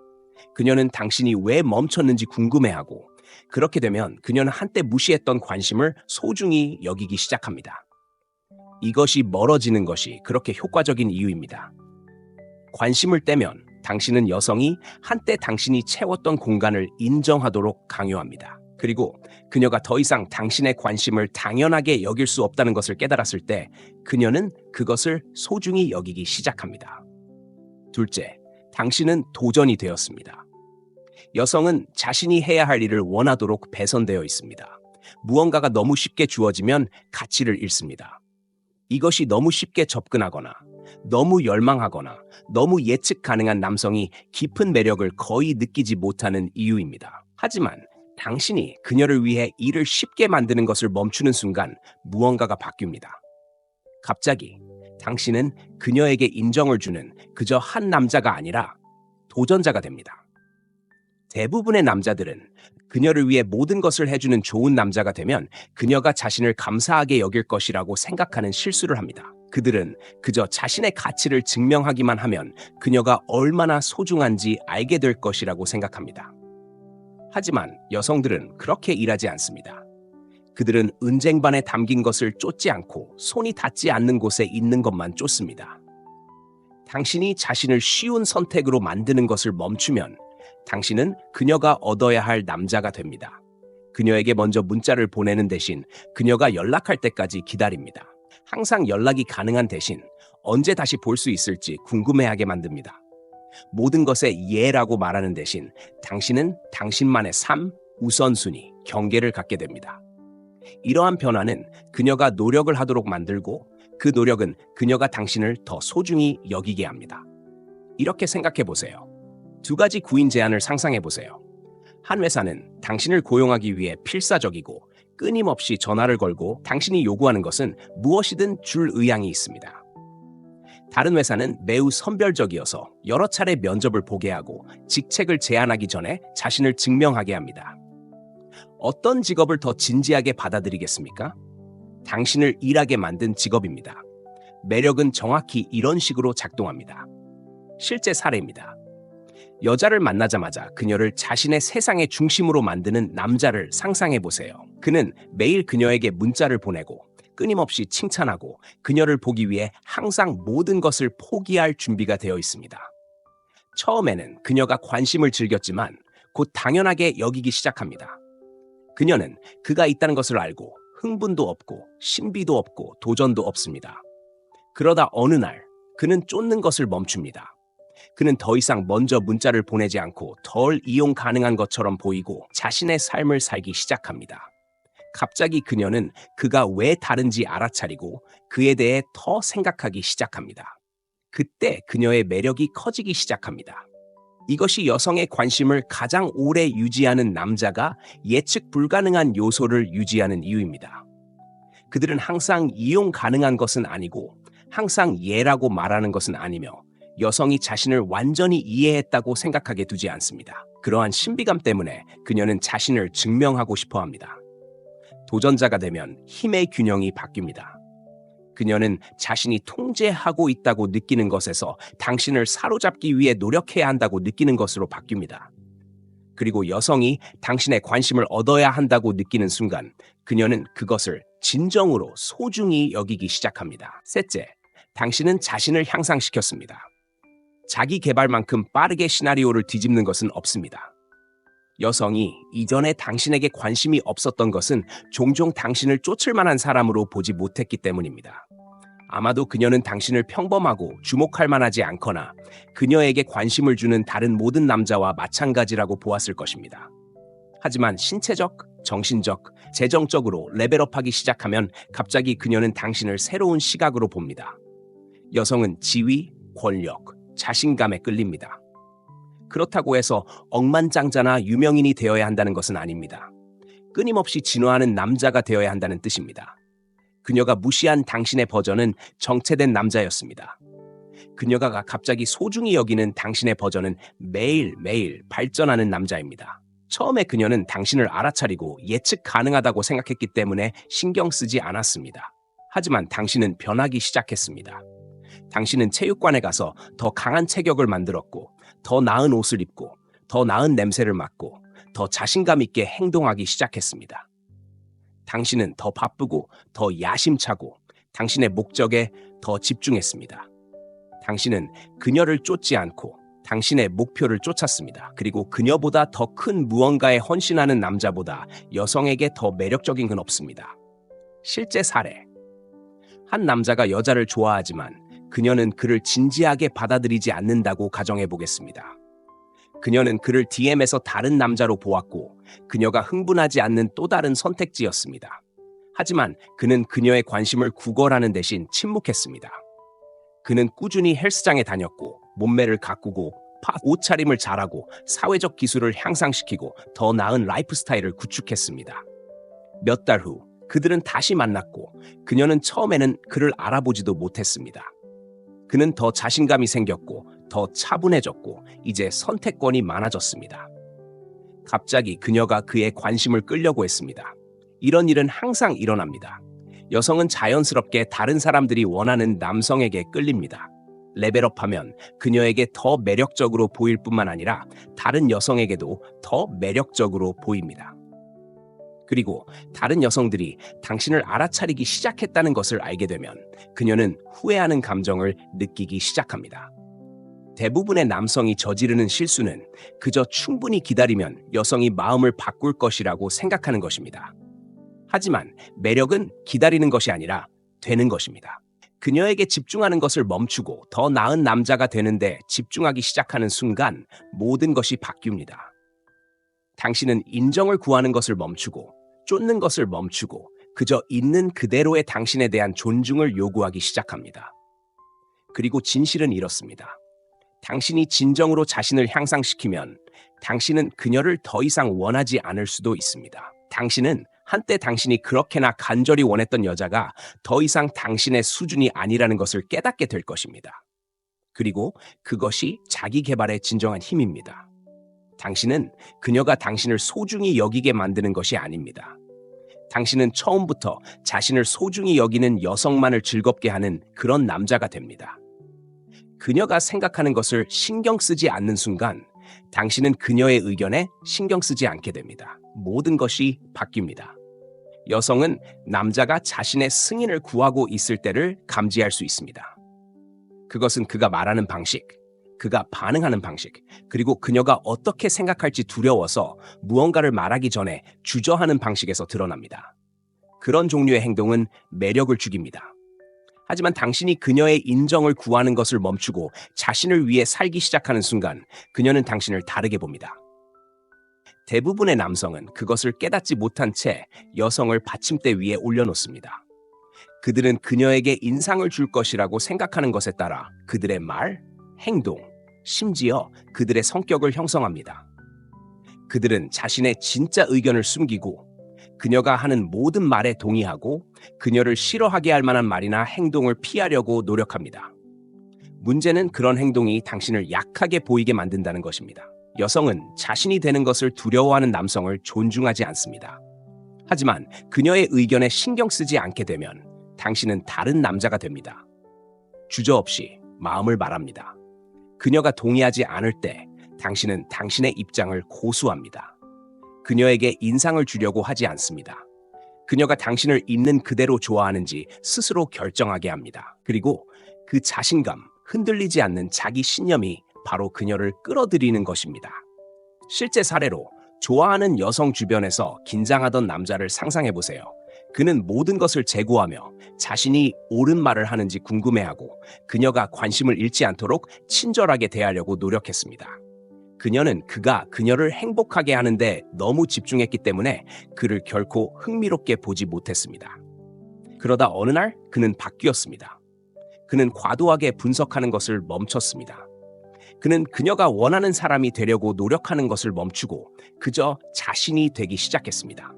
그녀는 당신이 왜 멈췄는지 궁금해하고 그렇게 되면 그녀는 한때 무시했던 관심을 소중히 여기기 시작합니다. 이것이 멀어지는 것이 그렇게 효과적인 이유입니다. 관심을 떼면 당신은 여성이 한때 당신이 채웠던 공간을 인정하도록 강요합니다. 그리고 그녀가 더 이상 당신의 관심을 당연하게 여길 수 없다는 것을 깨달았을 때 그녀는 그것을 소중히 여기기 시작합니다. 둘째, 당신은 도전이 되었습니다. 여성은 자신이 해야 할 일을 원하도록 배선되어 있습니다. 무언가가 너무 쉽게 주어지면 가치를 잃습니다. 이것이 너무 쉽게 접근하거나 너무 열망하거나 너무 예측 가능한 남성이 깊은 매력을 거의 느끼지 못하는 이유입니다. 하지만 당신이 그녀를 위해 일을 쉽게 만드는 것을 멈추는 순간 무언가가 바뀝니다. 갑자기 당신은 그녀에게 인정을 주는 그저 한 남자가 아니라 도전자가 됩니다. 대부분의 남자들은 그녀를 위해 모든 것을 해주는 좋은 남자가 되면 그녀가 자신을 감사하게 여길 것이라고 생각하는 실수를 합니다. 그들은 그저 자신의 가치를 증명하기만 하면 그녀가 얼마나 소중한지 알게 될 것이라고 생각합니다. 하지만 여성들은 그렇게 일하지 않습니다. 그들은 은쟁반에 담긴 것을 쫓지 않고 손이 닿지 않는 곳에 있는 것만 쫓습니다. 당신이 자신을 쉬운 선택으로 만드는 것을 멈추면 당신은 그녀가 얻어야 할 남자가 됩니다. 그녀에게 먼저 문자를 보내는 대신 그녀가 연락할 때까지 기다립니다. 항상 연락이 가능한 대신 언제 다시 볼 수 있을지 궁금해하게 만듭니다. 모든 것에 예라고 말하는 대신 당신은 당신만의 삶, 우선순위, 경계를 갖게 됩니다. 이러한 변화는 그녀가 노력을 하도록 만들고 그 노력은 그녀가 당신을 더 소중히 여기게 합니다. 이렇게 생각해 보세요. 두 가지 구인 제안을 상상해 보세요. 한 회사는 당신을 고용하기 위해 필사적이고 끊임없이 전화를 걸고 당신이 요구하는 것은 무엇이든 줄 의향이 있습니다. 다른 회사는 매우 선별적이어서 여러 차례 면접을 보게 하고 직책을 제안하기 전에 자신을 증명하게 합니다. 어떤 직업을 더 진지하게 받아들이겠습니까? 당신을 일하게 만든 직업입니다. 매력은 정확히 이런 식으로 작동합니다. 실제 사례입니다. 여자를 만나자마자 그녀를 자신의 세상의 중심으로 만드는 남자를 상상해 보세요. 그는 매일 그녀에게 문자를 보내고 끊임없이 칭찬하고 그녀를 보기 위해 항상 모든 것을 포기할 준비가 되어 있습니다. 처음에는 그녀가 관심을 즐겼지만 곧 당연하게 여기기 시작합니다. 그녀는 그가 있다는 것을 알고 흥분도 없고 신비도 없고 도전도 없습니다. 그러다 어느 날 그는 쫓는 것을 멈춥니다. 그는 더 이상 먼저 문자를 보내지 않고 덜 이용 가능한 것처럼 보이고 자신의 삶을 살기 시작합니다. 갑자기 그녀는 그가 왜 다른지 알아차리고 그에 대해 더 생각하기 시작합니다. 그때 그녀의 매력이 커지기 시작합니다. 이것이 여성의 관심을 가장 오래 유지하는 남자가 예측 불가능한 요소를 유지하는 이유입니다. 그들은 항상 이용 가능한 것은 아니고 항상 예라고 말하는 것은 아니며 여성이 자신을 완전히 이해했다고 생각하게 두지 않습니다. 그러한 신비감 때문에 그녀는 자신을 증명하고 싶어 합니다. 도전자가 되면 힘의 균형이 바뀝니다. 그녀는 자신이 통제하고 있다고 느끼는 것에서 당신을 사로잡기 위해 노력해야 한다고 느끼는 것으로 바뀝니다. 그리고 여성이 당신의 관심을 얻어야 한다고 느끼는 순간 그녀는 그것을 진정으로 소중히 여기기 시작합니다. 셋째, 당신은 자신을 향상시켰습니다. 자기 개발만큼 빠르게 시나리오를 뒤집는 것은 없습니다. 여성이 이전에 당신에게 관심이 없었던 것은 종종 당신을 쫓을 만한 사람으로 보지 못했기 때문입니다. 아마도 그녀는 당신을 평범하고 주목할 만하지 않거나 그녀에게 관심을 주는 다른 모든 남자와 마찬가지라고 보았을 것입니다. 하지만 신체적, 정신적, 재정적으로 레벨업하기 시작하면 갑자기 그녀는 당신을 새로운 시각으로 봅니다. 여성은 지위, 권력, 자신감에 끌립니다. 그렇다고 해서 억만장자나 유명인이 되어야 한다는 것은 아닙니다. 끊임없이 진화하는 남자가 되어야 한다는 뜻입니다. 그녀가 무시한 당신의 버전은 정체된 남자였습니다. 그녀가 갑자기 소중히 여기는 당신의 버전은 매일매일 발전하는 남자입니다. 처음에 그녀는 당신을 알아차리고 예측 가능하다고 생각했기 때문에 신경 쓰지 않았습니다. 하지만 당신은 변하기 시작했습니다. 당신은 체육관에 가서 더 강한 체격을 만들었고 더 나은 옷을 입고 더 나은 냄새를 맡고 더 자신감 있게 행동하기 시작했습니다. 당신은 더 바쁘고 더 야심차고 당신의 목적에 더 집중했습니다. 당신은 그녀를 쫓지 않고 당신의 목표를 쫓았습니다. 그리고 그녀보다 더 큰 무언가에 헌신하는 남자보다 여성에게 더 매력적인 건 없습니다. 실제 사례. 한 남자가 여자를 좋아하지만 그녀는 그를 진지하게 받아들이지 않는다고 가정해 보겠습니다. 그녀는 그를 DM에서 다른 남자로 보았고 그녀가 흥분하지 않는 또 다른 선택지였습니다. 하지만 그는 그녀의 관심을 구걸하는 대신 침묵했습니다. 그는 꾸준히 헬스장에 다녔고 몸매를 가꾸고 옷차림을 잘하고 사회적 기술을 향상시키고 더 나은 라이프 스타일을 구축했습니다. 몇 달 후 그들은 다시 만났고 그녀는 처음에는 그를 알아보지도 못했습니다. 그는 더 자신감이 생겼고 더 차분해졌고 이제 선택권이 많아졌습니다. 갑자기 그녀가 그의 관심을 끌려고 했습니다. 이런 일은 항상 일어납니다. 여성은 자연스럽게 다른 사람들이 원하는 남성에게 끌립니다. 레벨업하면 그녀에게 더 매력적으로 보일 뿐만 아니라 다른 여성에게도 더 매력적으로 보입니다. 그리고 다른 여성들이 당신을 알아차리기 시작했다는 것을 알게 되면 그녀는 후회하는 감정을 느끼기 시작합니다. 대부분의 남성이 저지르는 실수는 그저 충분히 기다리면 여성이 마음을 바꿀 것이라고 생각하는 것입니다. 하지만 매력은 기다리는 것이 아니라 되는 것입니다. 그녀에게 집중하는 것을 멈추고 더 나은 남자가 되는데 집중하기 시작하는 순간 모든 것이 바뀝니다. 당신은 인정을 구하는 것을 멈추고 쫓는 것을 멈추고 그저 있는 그대로의 당신에 대한 존중을 요구하기 시작합니다. 그리고 진실은 이렇습니다. 당신이 진정으로 자신을 향상시키면 당신은 그녀를 더 이상 원하지 않을 수도 있습니다. 당신은 한때 당신이 그렇게나 간절히 원했던 여자가 더 이상 당신의 수준이 아니라는 것을 깨닫게 될 것입니다. 그리고 그것이 자기 개발의 진정한 힘입니다. 당신은 그녀가 당신을 소중히 여기게 만드는 것이 아닙니다. 당신은 처음부터 자신을 소중히 여기는 여성만을 즐겁게 하는 그런 남자가 됩니다. 그녀가 생각하는 것을 신경 쓰지 않는 순간 당신은 그녀의 의견에 신경 쓰지 않게 됩니다. 모든 것이 바뀝니다. 여성은 남자가 자신의 승인을 구하고 있을 때를 감지할 수 있습니다. 그것은 그가 말하는 방식, 그가 반응하는 방식, 그리고 그녀가 어떻게 생각할지 두려워서 무언가를 말하기 전에 주저하는 방식에서 드러납니다. 그런 종류의 행동은 매력을 죽입니다. 하지만 당신이 그녀의 인정을 구하는 것을 멈추고 자신을 위해 살기 시작하는 순간 그녀는 당신을 다르게 봅니다. 대부분의 남성은 그것을 깨닫지 못한 채 여성을 받침대 위에 올려놓습니다. 그들은 그녀에게 인상을 줄 것이라고 생각하는 것에 따라 그들의 말, 행동, 심지어 그들의 성격을 형성합니다. 그들은 자신의 진짜 의견을 숨기고 그녀가 하는 모든 말에 동의하고 그녀를 싫어하게 할 만한 말이나 행동을 피하려고 노력합니다. 문제는 그런 행동이 당신을 약하게 보이게 만든다는 것입니다. 여성은 자신이 되는 것을 두려워하는 남성을 존중하지 않습니다. 하지만 그녀의 의견에 신경 쓰지 않게 되면 당신은 다른 남자가 됩니다. 주저없이 마음을 말합니다. 그녀가 동의하지 않을 때 당신은 당신의 입장을 고수합니다. 그녀에게 인상을 주려고 하지 않습니다. 그녀가 당신을 있는 그대로 좋아하는지 스스로 결정하게 합니다. 그리고 그 자신감, 흔들리지 않는 자기 신념이 바로 그녀를 끌어들이는 것입니다. 실제 사례로 좋아하는 여성 주변에서 긴장하던 남자를 상상해 보세요. 그는 모든 것을 제고하며 자신이 옳은 말을 하는지 궁금해하고 그녀가 관심을 잃지 않도록 친절하게 대하려고 노력했습니다. 그녀는 그가 그녀를 행복하게 하는데 너무 집중했기 때문에 그를 결코 흥미롭게 보지 못했습니다. 그러다 어느 날 그는 바뀌었습니다. 그는 과도하게 분석하는 것을 멈췄습니다. 그는 그녀가 원하는 사람이 되려고 노력하는 것을 멈추고 그저 자신이 되기 시작했습니다.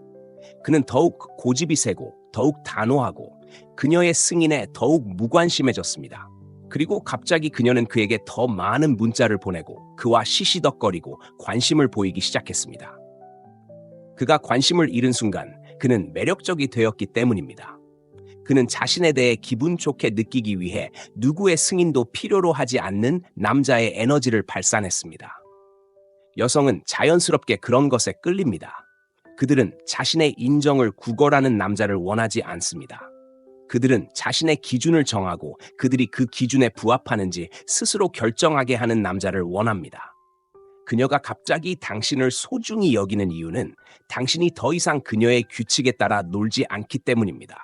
그는 더욱 고집이 세고 더욱 단호하고 그녀의 승인에 더욱 무관심해졌습니다. 그리고 갑자기 그녀는 그에게 더 많은 문자를 보내고 그와 시시덕거리고 관심을 보이기 시작했습니다. 그가 관심을 잃은 순간 그는 매력적이 되었기 때문입니다. 그는 자신에 대해 기분 좋게 느끼기 위해 누구의 승인도 필요로 하지 않는 남자의 에너지를 발산했습니다. 여성은 자연스럽게 그런 것에 끌립니다. 그들은 자신의 인정을 구걸하는 남자를 원하지 않습니다. 그들은 자신의 기준을 정하고 그들이 그 기준에 부합하는지 스스로 결정하게 하는 남자를 원합니다. 그녀가 갑자기 당신을 소중히 여기는 이유는 당신이 더 이상 그녀의 규칙에 따라 놀지 않기 때문입니다.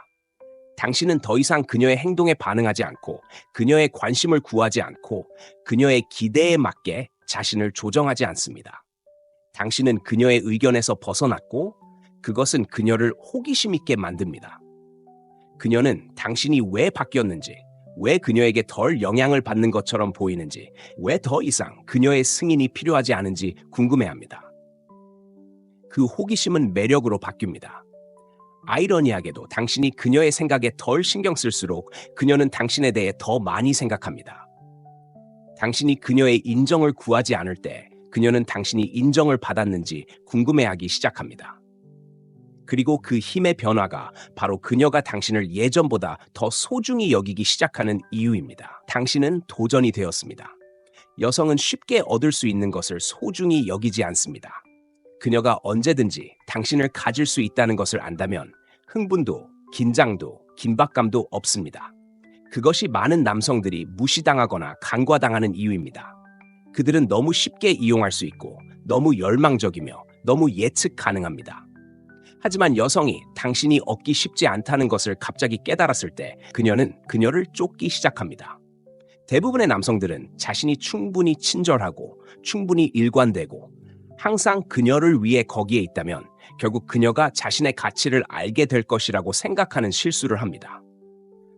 당신은 더 이상 그녀의 행동에 반응하지 않고 그녀의 관심을 구하지 않고 그녀의 기대에 맞게 자신을 조정하지 않습니다. 당신은 그녀의 의견에서 벗어났고 그것은 그녀를 호기심 있게 만듭니다. 그녀는 당신이 왜 바뀌었는지, 왜 그녀에게 덜 영향을 받는 것처럼 보이는지, 왜 더 이상 그녀의 승인이 필요하지 않은지 궁금해합니다. 그 호기심은 매력으로 바뀝니다. 아이러니하게도 당신이 그녀의 생각에 덜 신경 쓸수록 그녀는 당신에 대해 더 많이 생각합니다. 당신이 그녀의 인정을 구하지 않을 때 그녀는 당신이 인정을 받았는지 궁금해하기 시작합니다. 그리고 그 힘의 변화가 바로 그녀가 당신을 예전보다 더 소중히 여기기 시작하는 이유입니다. 당신은 도전이 되었습니다. 여성은 쉽게 얻을 수 있는 것을 소중히 여기지 않습니다. 그녀가 언제든지 당신을 가질 수 있다는 것을 안다면 흥분도, 긴장도, 긴박감도 없습니다. 그것이 많은 남성들이 무시당하거나 간과당하는 이유입니다. 그들은 너무 쉽게 이용할 수 있고 너무 열망적이며 너무 예측 가능합니다. 하지만 여성이 당신이 얻기 쉽지 않다는 것을 갑자기 깨달았을 때 그녀는 그녀를 쫓기 시작합니다. 대부분의 남성들은 자신이 충분히 친절하고 충분히 일관되고 항상 그녀를 위해 거기에 있다면 결국 그녀가 자신의 가치를 알게 될 것이라고 생각하는 실수를 합니다.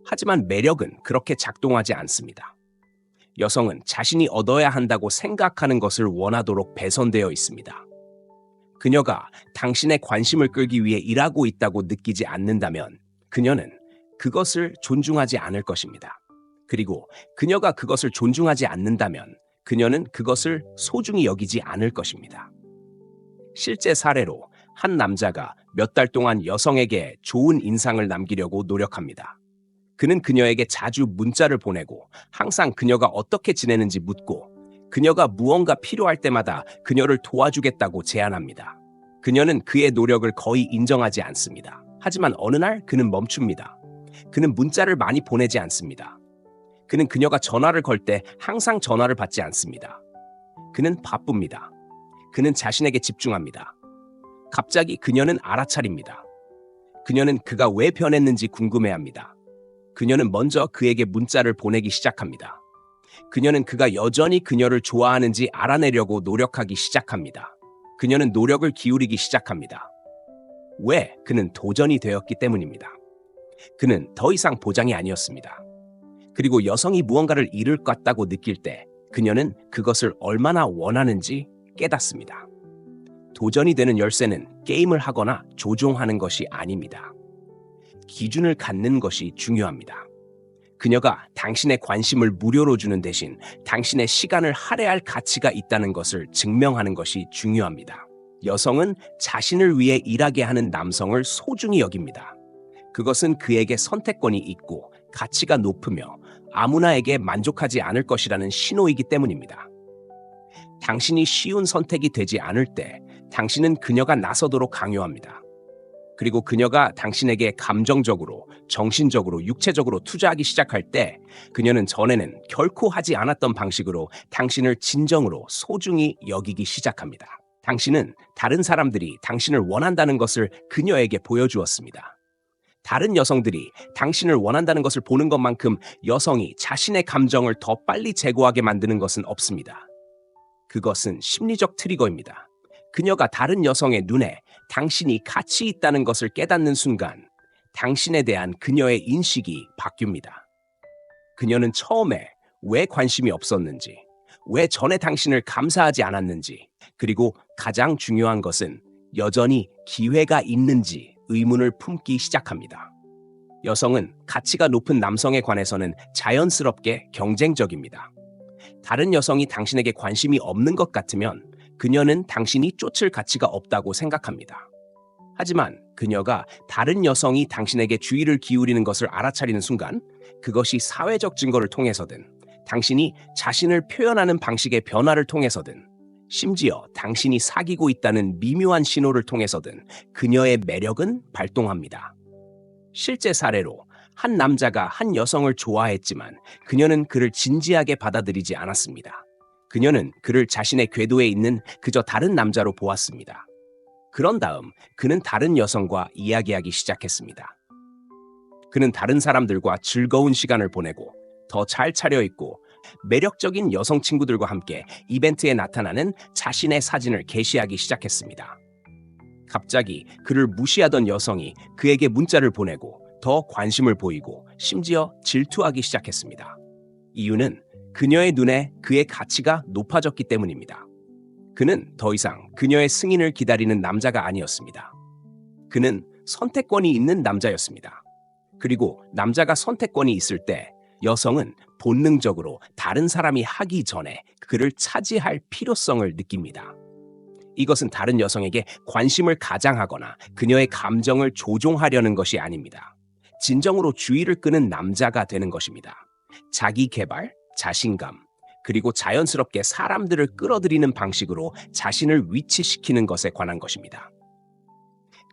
하지만 매력은 그렇게 작동하지 않습니다. 여성은 자신이 얻어야 한다고 생각하는 것을 원하도록 배선되어 있습니다. 그녀가 당신의 관심을 끌기 위해 일하고 있다고 느끼지 않는다면 그녀는 그것을 존중하지 않을 것입니다. 그리고 그녀가 그것을 존중하지 않는다면 그녀는 그것을 소중히 여기지 않을 것입니다. 실제 사례로 한 남자가 몇 달 동안 여성에게 좋은 인상을 남기려고 노력합니다. 그는 그녀에게 자주 문자를 보내고 항상 그녀가 어떻게 지내는지 묻고 그녀가 무언가 필요할 때마다 그녀를 도와주겠다고 제안합니다. 그녀는 그의 노력을 거의 인정하지 않습니다. 하지만 어느 날 그는 멈춥니다. 그는 문자를 많이 보내지 않습니다. 그는 그녀가 전화를 걸 때 항상 전화를 받지 않습니다. 그는 바쁩니다. 그는 자신에게 집중합니다. 갑자기 그녀는 알아차립니다. 그녀는 그가 왜 변했는지 궁금해합니다. 그녀는 먼저 그에게 문자를 보내기 시작합니다. 그녀는 그가 여전히 그녀를 좋아하는지 알아내려고 노력하기 시작합니다. 그녀는 노력을 기울이기 시작합니다. 왜? 그는 도전이 되었기 때문입니다. 그는 더 이상 보장이 아니었습니다. 그리고 여성이 무언가를 잃을 것 같다고 느낄 때 그녀는 그것을 얼마나 원하는지 깨닫습니다. 도전이 되는 열쇠는 게임을 하거나 조종하는 것이 아닙니다. 기준을 갖는 것이 중요합니다. 그녀가 당신의 관심을 무료로 주는 대신 당신의 시간을 할애할 가치가 있다는 것을 증명하는 것이 중요합니다. 여성은 자신을 위해 일하게 하는 남성을 소중히 여깁니다. 그것은 그에게 선택권이 있고 가치가 높으며 아무나에게 만족하지 않을 것이라는 신호이기 때문입니다. 당신이 쉬운 선택이 되지 않을 때 당신은 그녀가 나서도록 강요합니다. 그리고 그녀가 당신에게 감정적으로, 정신적으로, 육체적으로 투자하기 시작할 때 그녀는 전에는 결코 하지 않았던 방식으로 당신을 진정으로 소중히 여기기 시작합니다. 당신은 다른 사람들이 당신을 원한다는 것을 그녀에게 보여주었습니다. 다른 여성들이 당신을 원한다는 것을 보는 것만큼 여성이 자신의 감정을 더 빨리 제고하게 만드는 것은 없습니다. 그것은 심리적 트리거입니다. 그녀가 다른 여성의 눈에 당신이 가치 있다는 것을 깨닫는 순간 당신에 대한 그녀의 인식이 바뀝니다. 그녀는 처음에 왜 관심이 없었는지, 왜 전에 당신을 감사하지 않았는지, 그리고 가장 중요한 것은 여전히 기회가 있는지 의문을 품기 시작합니다. 여성은 가치가 높은 남성에 관해서는 자연스럽게 경쟁적입니다. 다른 여성이 당신에게 관심이 없는 것 같으면 그녀는 당신이 쫓을 가치가 없다고 생각합니다. 하지만 그녀가 다른 여성이 당신에게 주의를 기울이는 것을 알아차리는 순간 그것이 사회적 증거를 통해서든 당신이 자신을 표현하는 방식의 변화를 통해서든 심지어 당신이 사귀고 있다는 미묘한 신호를 통해서든 그녀의 매력은 발동합니다. 실제 사례로 한 남자가 한 여성을 좋아했지만 그녀는 그를 진지하게 받아들이지 않았습니다. 그녀는 그를 자신의 궤도에 있는 그저 다른 남자로 보았습니다. 그런 다음 그는 다른 여성과 이야기하기 시작했습니다. 그는 다른 사람들과 즐거운 시간을 보내고 더 잘 차려입고 매력적인 여성 친구들과 함께 이벤트에 나타나는 자신의 사진을 게시하기 시작했습니다. 갑자기 그를 무시하던 여성이 그에게 문자를 보내고 더 관심을 보이고 심지어 질투하기 시작했습니다. 이유는 그녀의 눈에 그의 가치가 높아졌기 때문입니다. 그는 더 이상 그녀의 승인을 기다리는 남자가 아니었습니다. 그는 선택권이 있는 남자였습니다. 그리고 남자가 선택권이 있을 때 여성은 본능적으로 다른 사람이 하기 전에 그를 차지할 필요성을 느낍니다. 이것은 다른 여성에게 관심을 가장하거나 그녀의 감정을 조종하려는 것이 아닙니다. 진정으로 주의를 끄는 남자가 되는 것입니다. 자기 개발, 자신감, 그리고 자연스럽게 사람들을 끌어들이는 방식으로 자신을 위치시키는 것에 관한 것입니다.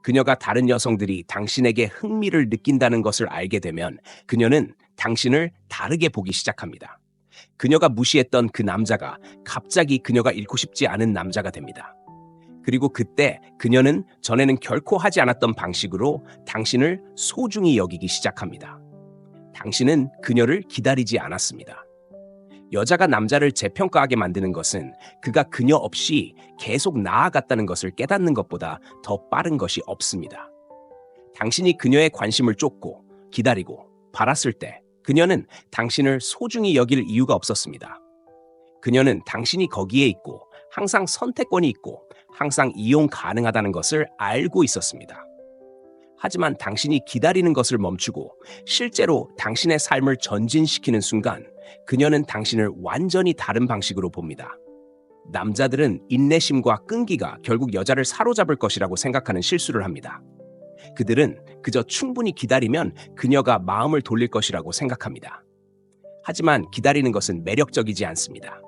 그녀가 다른 여성들이 당신에게 흥미를 느낀다는 것을 알게 되면 그녀는 당신을 다르게 보기 시작합니다. 그녀가 무시했던 그 남자가 갑자기 그녀가 잃고 싶지 않은 남자가 됩니다. 그리고 그때 그녀는 전에는 결코 하지 않았던 방식으로 당신을 소중히 여기기 시작합니다. 당신은 그녀를 기다리지 않았습니다. 여자가 남자를 재평가하게 만드는 것은 그가 그녀 없이 계속 나아갔다는 것을 깨닫는 것보다 더 빠른 것이 없습니다. 당신이 그녀의 관심을 쫓고 기다리고 바랐을 때 그녀는 당신을 소중히 여길 이유가 없었습니다. 그녀는 당신이 거기에 있고 항상 선택권이 있고 항상 이용 가능하다는 것을 알고 있었습니다. 하지만 당신이 기다리는 것을 멈추고 실제로 당신의 삶을 전진시키는 순간 그녀는 당신을 완전히 다른 방식으로 봅니다. 남자들은 인내심과 끈기가 결국 여자를 사로잡을 것이라고 생각하는 실수를 합니다. 그들은 그저 충분히 기다리면 그녀가 마음을 돌릴 것이라고 생각합니다. 하지만 기다리는 것은 매력적이지 않습니다.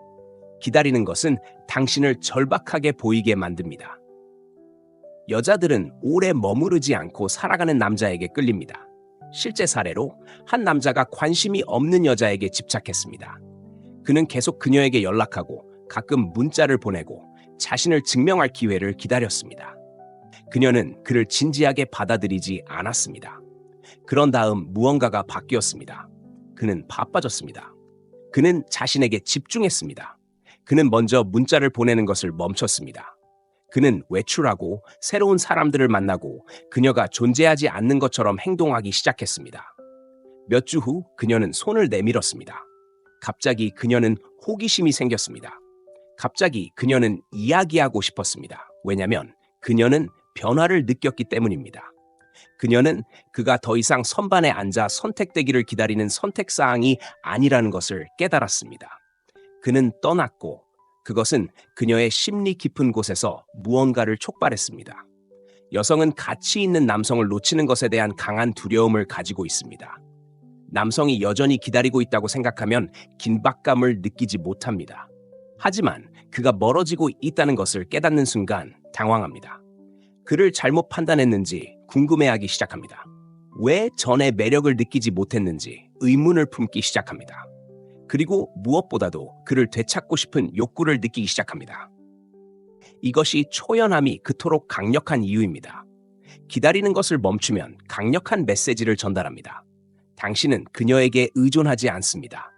기다리는 것은 당신을 절박하게 보이게 만듭니다. 여자들은 오래 머무르지 않고 살아가는 남자에게 끌립니다. 실제 사례로 한 남자가 관심이 없는 여자에게 집착했습니다. 그는 계속 그녀에게 연락하고 가끔 문자를 보내고 자신을 증명할 기회를 기다렸습니다. 그녀는 그를 진지하게 받아들이지 않았습니다. 그런 다음 무언가가 바뀌었습니다. 그는 바빠졌습니다. 그는 자신에게 집중했습니다. 그는 먼저 문자를 보내는 것을 멈췄습니다. 그는 외출하고 새로운 사람들을 만나고 그녀가 존재하지 않는 것처럼 행동하기 시작했습니다. 몇 주 후 그녀는 손을 내밀었습니다. 갑자기 그녀는 호기심이 생겼습니다. 갑자기 그녀는 이야기하고 싶었습니다. 왜냐하면 그녀는 변화를 느꼈기 때문입니다. 그녀는 그가 더 이상 선반에 앉아 선택되기를 기다리는 선택사항이 아니라는 것을 깨달았습니다. 그는 떠났고 그것은 그녀의 심리 깊은 곳에서 무언가를 촉발했습니다. 여성은 가치 있는 남성을 놓치는 것에 대한 강한 두려움을 가지고 있습니다. 남성이 여전히 기다리고 있다고 생각하면 긴박감을 느끼지 못합니다. 하지만 그가 멀어지고 있다는 것을 깨닫는 순간 당황합니다. 그를 잘못 판단했는지 궁금해하기 시작합니다. 왜 전에 매력을 느끼지 못했는지 의문을 품기 시작합니다. 그리고 무엇보다도 그를 되찾고 싶은 욕구를 느끼기 시작합니다. 이것이 초연함이 그토록 강력한 이유입니다. 기다리는 것을 멈추면 강력한 메시지를 전달합니다. 당신은 그녀에게 의존하지 않습니다.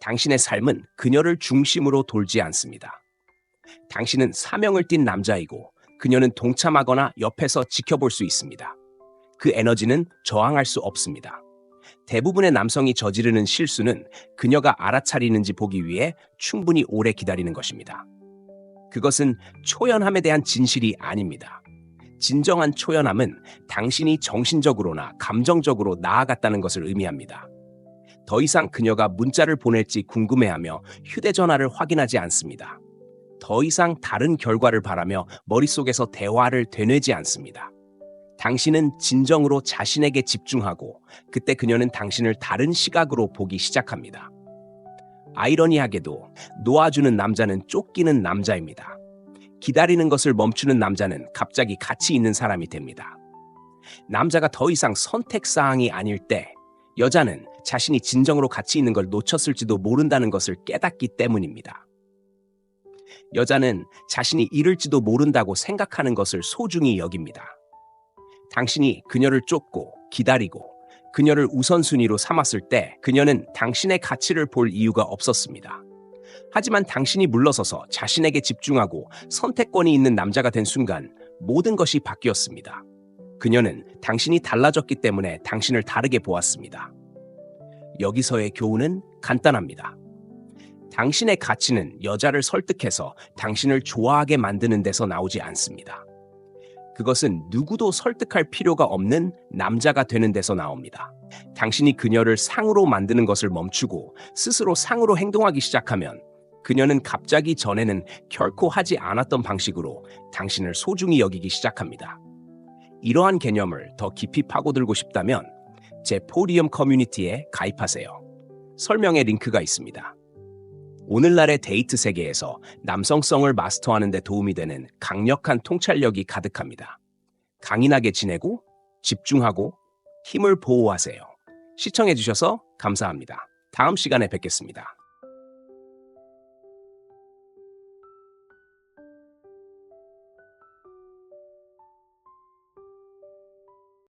당신의 삶은 그녀를 중심으로 돌지 않습니다. 당신은 사명을 띤 남자이고 그녀는 동참하거나 옆에서 지켜볼 수 있습니다. 그 에너지는 저항할 수 없습니다. 대부분의 남성이 저지르는 실수는 그녀가 알아차리는지 보기 위해 충분히 오래 기다리는 것입니다. 그것은 초연함에 대한 진실이 아닙니다. 진정한 초연함은 당신이 정신적으로나 감정적으로 나아갔다는 것을 의미합니다. 더 이상 그녀가 문자를 보낼지 궁금해하며 휴대전화를 확인하지 않습니다. 더 이상 다른 결과를 바라며 머릿속에서 대화를 되뇌지 않습니다. 당신은 진정으로 자신에게 집중하고 그때 그녀는 당신을 다른 시각으로 보기 시작합니다. 아이러니하게도 놓아주는 남자는 쫓기는 남자입니다. 기다리는 것을 멈추는 남자는 갑자기 가치 있는 사람이 됩니다. 남자가 더 이상 선택사항이 아닐 때 여자는 자신이 진정으로 가치 있는 걸 놓쳤을지도 모른다는 것을 깨닫기 때문입니다. 여자는 자신이 잃을지도 모른다고 생각하는 것을 소중히 여깁니다. 당신이 그녀를 쫓고 기다리고 그녀를 우선순위로 삼았을 때 그녀는 당신의 가치를 볼 이유가 없었습니다. 하지만 당신이 물러서서 자신에게 집중하고 선택권이 있는 남자가 된 순간 모든 것이 바뀌었습니다. 그녀는 당신이 달라졌기 때문에 당신을 다르게 보았습니다. 여기서의 교훈은 간단합니다. 당신의 가치는 여자를 설득해서 당신을 좋아하게 만드는 데서 나오지 않습니다. 그것은 누구도 설득할 필요가 없는 남자가 되는 데서 나옵니다. 당신이 그녀를 상으로 만드는 것을 멈추고 스스로 상으로 행동하기 시작하면 그녀는 갑자기 전에는 결코 하지 않았던 방식으로 당신을 소중히 여기기 시작합니다. 이러한 개념을 더 깊이 파고들고 싶다면 제 포디움 커뮤니티에 가입하세요. 설명에 링크가 있습니다. 오늘날의 데이트 세계에서 남성성을 마스터하는 데 도움이 되는 강력한 통찰력이 가득합니다. 강인하게 지내고 집중하고 힘을 보호하세요. 시청해주셔서 감사합니다. 다음 시간에 뵙겠습니다.